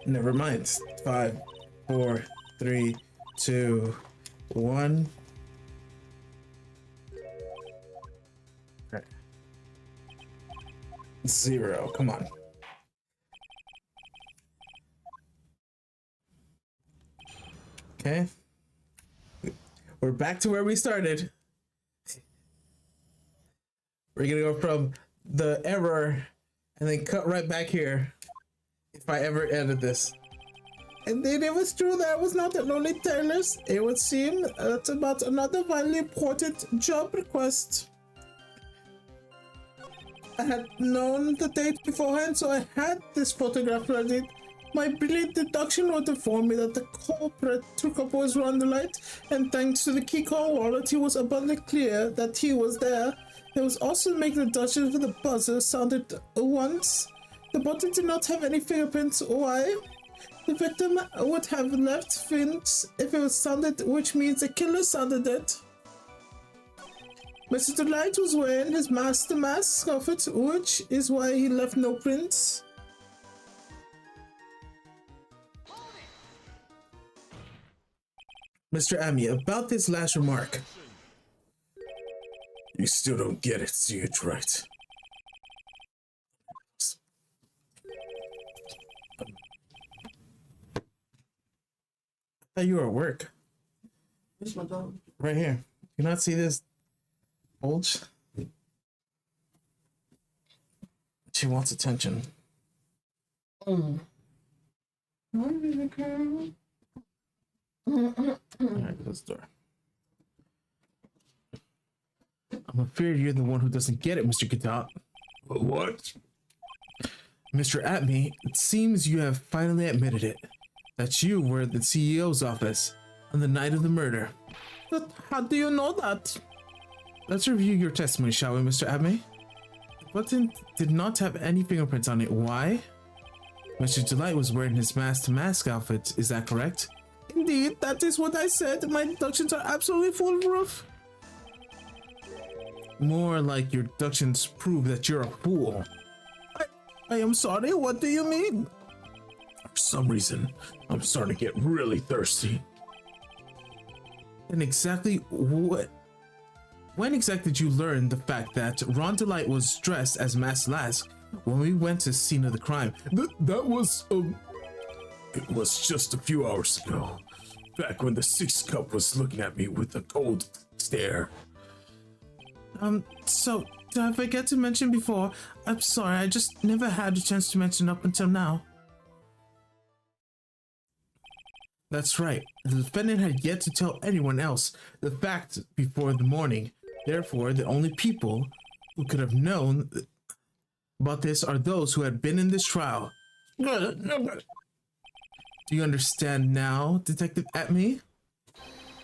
S1: Never mind. 5, 4, 3, 2, 1. Okay. 0. Come on. Okay. We're back to where we started. We're gonna go from the error and then cut right back here if I ever edit this. Indeed, it was true that I was not at Lonely Taylor's. It would seem it's about another vitally important job request. I had known the date beforehand, so I had this photograph ready. My brilliant deduction would inform me that the culprit took up was Ron the Light, and thanks to the key call wallet, it was abundantly clear that he was there. It was also make the deduction for the buzzer sounded once. The button did not have any fingerprints. Why? The victim would have left prints if it was sounded, which means the killer sounded it. Mr. Delight was wearing his mask outfit, which is why he left no prints. Mr. Amy, about this last remark.
S3: You still don't get it, see it right.
S1: I thought you were at work.
S4: Where's my dog?
S1: Right here. You not see this bulge? She wants attention.
S4: Mm.
S1: Alright, close the door. I'm afraid you're the one who doesn't get it, Mr. Gadot.
S3: What?
S1: Mr. Atme, it seems you have finally admitted it. That you were at the CEO's office on the night of the murder. But how do you know that? Let's review your testimony, shall we, Mr. Atme? The button did not have any fingerprints on it. Why? Mr. Delight was wearing his mask-to-mask outfit, is that correct? Indeed, that is what I said. My deductions are absolutely foolproof. More like your deductions prove that you're a fool. I am sorry, what do you mean?
S3: For some reason, I'm starting to get really thirsty.
S1: And exactly what? When exactly did you learn the fact that Ron Delight was dressed as Masked Lask when we went to the scene of the crime?
S3: That was, it was just a few hours ago. Back when the Sixth Cup was looking at me with a cold stare.
S1: So, did I forget to mention before? I'm sorry, I just never had a chance to mention up until now. That's right, the defendant had yet to tell anyone else the fact before the morning. Therefore, the only people who could have known about this are those who had been in this trial. Do you understand now, Detective Atme?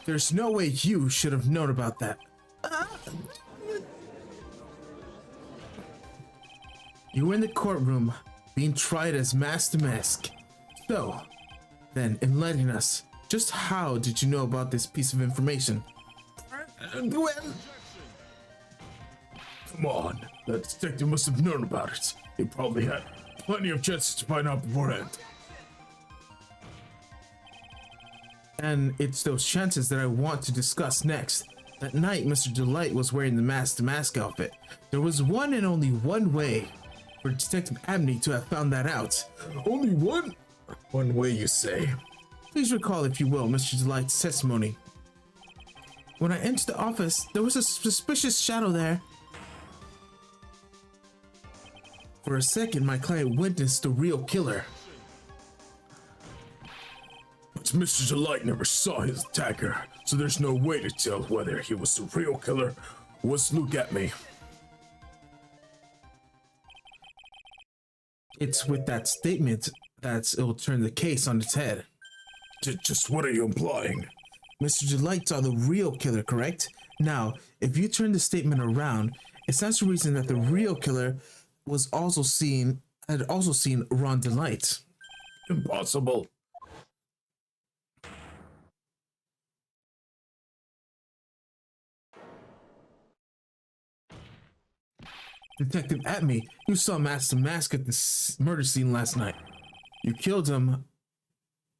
S1: There's no way you should have known about that. You were in the courtroom, being tried as mask to mask. So, then, enlighten us. Just how did you know about this piece of information?
S3: Well, come on, that detective must have known about it. He probably had plenty of chances to find out beforehand.
S1: And it's those chances that I want to discuss next. That night, Mr. Delight was wearing the mask-to-mask outfit. There was one and only one way for Detective Abney to have found that out.
S3: Only one? One way, you say?
S1: Please recall, if you will, Mr. Delight's testimony. When I entered the office, there was a suspicious shadow there. For a second, my client witnessed the real killer.
S3: But Mr. Delight never saw his attacker, so there's no way to tell whether he was the real killer or was Luke at me.
S1: It's with that statement that it'll turn the case on its head.
S3: Just what are you implying?
S1: Mr. Delight saw the real killer, correct? Now, if you turn the statement around, it stands to reason that the real killer had also seen Ron Delight.
S3: Impossible.
S1: Detective Atme, you saw Master Mask at the murder scene last night. You killed him.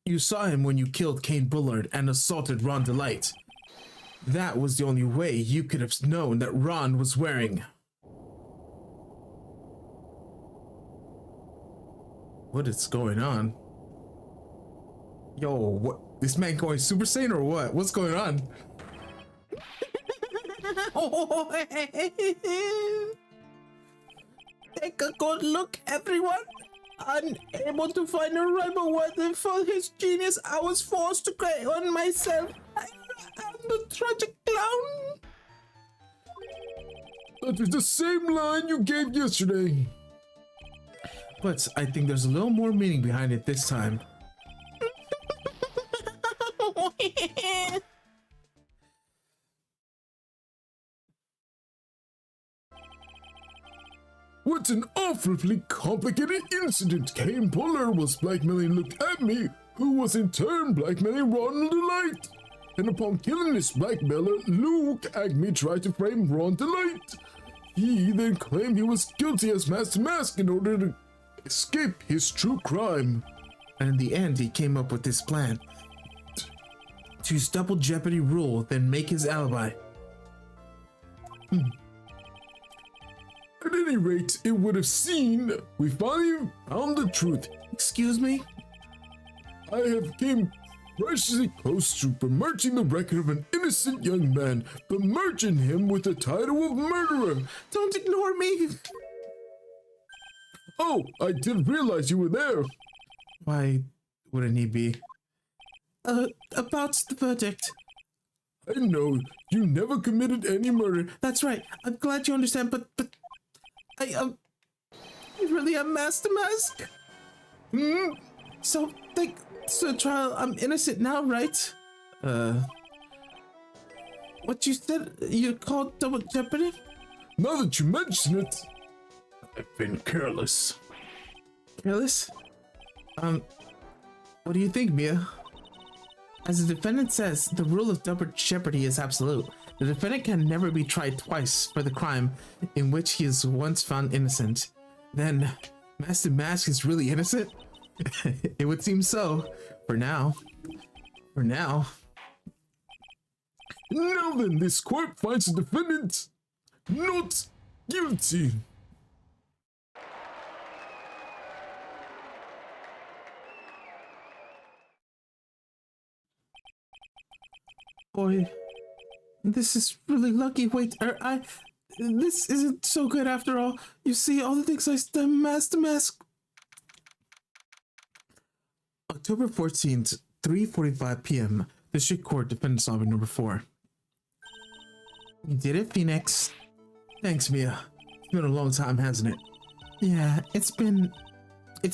S1: You saw him when you killed Kane Bullard and assaulted Ron Delight. That was the only way you could have known that Ron was wearing. What is going on? Yo, what? This man going Super Saiyan or what? What's going on? Take a good look, everyone. Unable to find a rival weapon for his genius, I was forced to create one myself. I'm the tragic clown.
S2: That is the same line you gave yesterday.
S1: But I think there's a little more meaning behind it this time.
S2: What an awfully complicated incident. Kane Bullard was blackmailing Luke Atme, who was in turn blackmailing Ron Delight. And upon killing his blackmailer, Luke Atme tried to frame Ron Delight. He then claimed he was guilty as Master Mask in order to escape his true crime.
S1: And in the end, he came up with this plan. To use double jeopardy rule, then make his alibi.
S2: At any rate, it would have seemed we finally found the truth.
S1: Excuse me?
S2: I have came preciously close to bemerging the record of an innocent young man, bemerging him with the title of murderer.
S1: Don't ignore me!
S2: Oh, I didn't realize you were there.
S1: Why wouldn't he be? About the verdict.
S2: I know you never committed any murder.
S1: That's right. I'm glad you understand, but I really am Master Mask. So, thanks to the trial, I'm innocent now, right? What you said, you called double jeopardy?
S2: Now that you mention it,
S3: I've been careless.
S1: Careless? What do you think, Mia? As the defendant says, the rule of double jeopardy is absolute. The defendant can never be tried twice for the crime in which he is once found innocent. Then, Master Mask is really innocent? It would seem so. For now. For now.
S2: now then, this court finds the defendant not guilty.
S1: Boy, this is really lucky. Wait, this isn't so good after all. You see, all the things I done, Master Mask. October 14th, 3:45 p.m. District Court, Defendant's Lobby number 4. You did it, Phoenix. Thanks, Mia. It's been a long time, hasn't it? Yeah, it's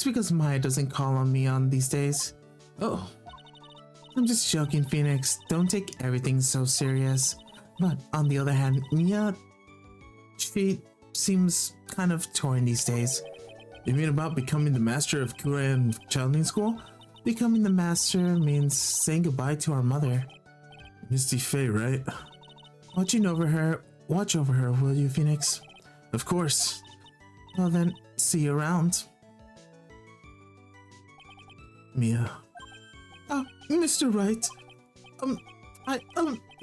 S1: because Maya doesn't call on me on these days. Oh. I'm just joking, Phoenix. Don't take everything so serious. But on the other hand, Mia, she seems kind of torn these days. You mean about becoming the master of Kuran Childing School? Becoming the master means saying goodbye to our mother. Misty Faye, right? Watch over her, will you, Phoenix? Of course. Well then, see you around. Mia. Mr. Wright, I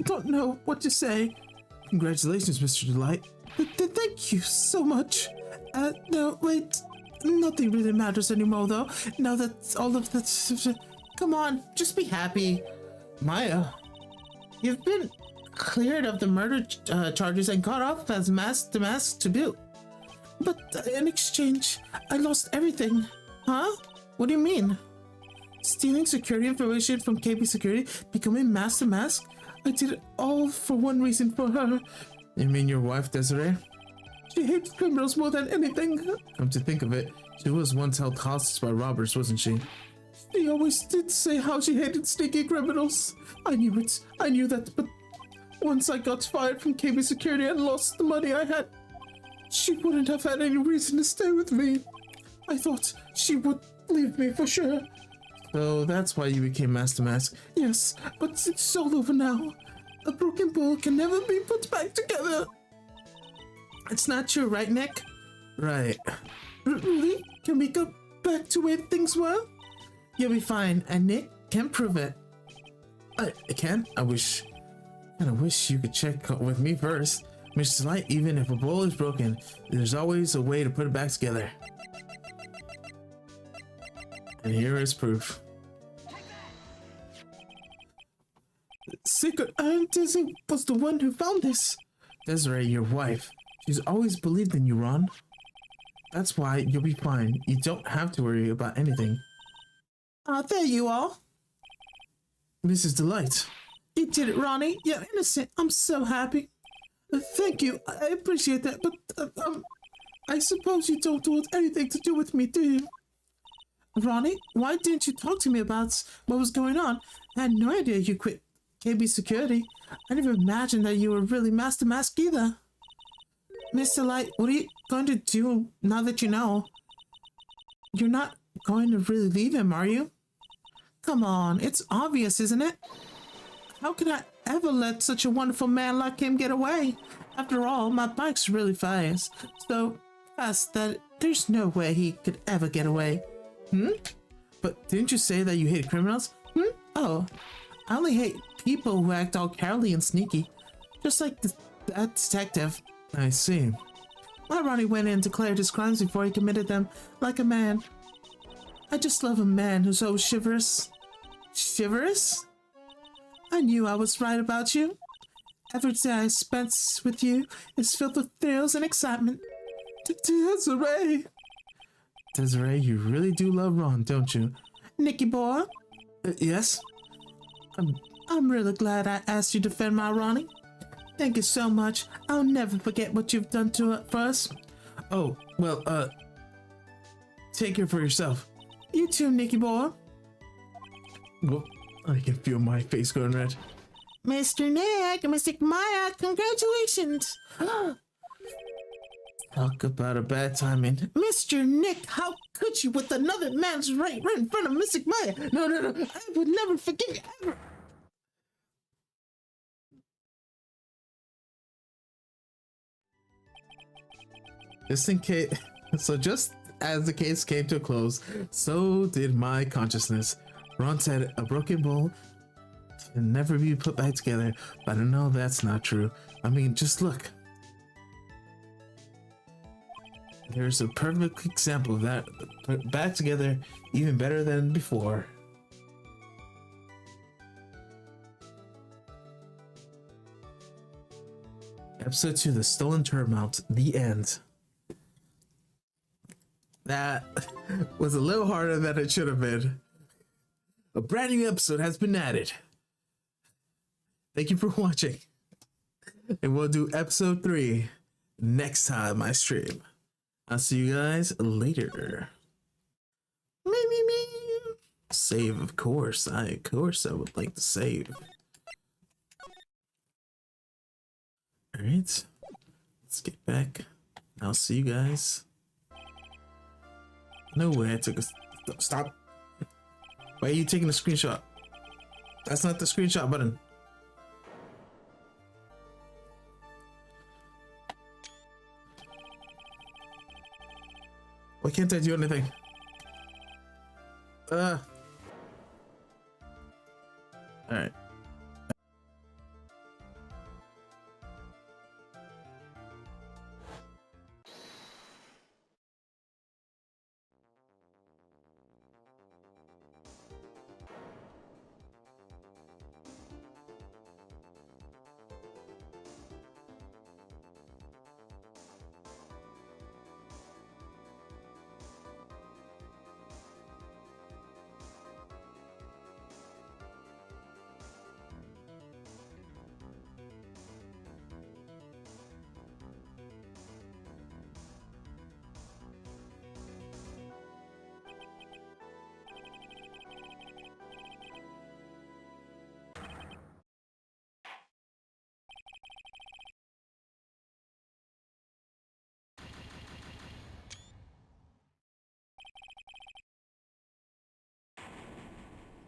S1: don't know what to say. Congratulations, Mr. Delight. Thank you so much. No, wait, nothing really matters anymore, though. Now that all of that, come on, just be happy. Maya, you've been cleared of the murder charges and caught off as mask to boot. But in exchange, I lost everything. Huh? What do you mean? Stealing security information from KB Security, becoming Master Mask? I did it all for one reason, for her. You mean your wife, Desiree? She hates criminals more than anything. Come to think of it, she was once held hostage by robbers, wasn't she? She always did say how she hated sneaky criminals. I knew it. I knew that, but once I got fired from KB Security and lost the money I had, she wouldn't have had any reason to stay with me. I thought she would leave me for sure. So that's why you became Master Mask. Yes, but it's all over now. A broken bowl can never be put back together. It's not true, right, Nick? Right. Really? Can we go back to where things were? You'll be fine, and Nick can prove it. I can? I wish you could check with me first. Mr. Light, even if a bowl is broken, there's always a way to put it back together. And here is proof. Secret Aunt Dizzy was the one who found this. Desiree, your wife. She's always believed in you, Ron. That's why you'll be fine. You don't have to worry about anything. There you are. Mrs. Delight. You did it, Ronnie. You're innocent. I'm so happy. Thank you. I appreciate that, but I suppose you don't want anything to do with me, do you? Ronnie, why didn't you talk to me about what was going on? I had no idea you quit KB Security. I never imagined that you were really Master Mask either. Mr. Light, what are you going to do now that you know? You're not going to really leave him, are you? Come on, it's obvious, isn't it? How could I ever let such a wonderful man like him get away? After all, my bike's really fast. So fast that there's no way he could ever get away. But didn't you say that you hate criminals? Oh, I only hate people who act all cowardly and sneaky. Just like that detective. I see. My Ronnie went in and declared his crimes before he committed them, like a man. I just love a man who's so chivalrous. Chivalrous? I knew I was right about you. Every day I spent with you is filled with thrills and excitement. Desiree! Desiree, you really do love Ron, don't you? Nicky boy? Yes? I'm really glad I asked you to defend my Ronnie. Thank you so much. I'll never forget what you've done for us. Oh, well, take care for yourself. You too, Nicky boy. Well, I can feel my face going red. Mr. Nick, Mystic Maya, congratulations. Talk about a bad timing. Mr. Nick, how could you with another man's right in front of Mystic Maya? No, I would never forget ever. Just in case, so just as the case came to a close, so did my consciousness. Ron said a broken bowl can never be put back together, but I know that's not true. I mean, just look. There's a perfect example of that, put back together even better than before. Episode 2, The Stolen Turmount, the end. That was a little harder than it should have been. A brand new episode has been added. Thank you for watching. And we'll do episode 3 next time I stream. I'll see you guys later. Me. Save, of course. I would like to save. Alright. Let's get back. I'll see you guys. No way I took a... Stop. Why are you taking a screenshot? That's not the screenshot button. Why can't I do anything? Alright.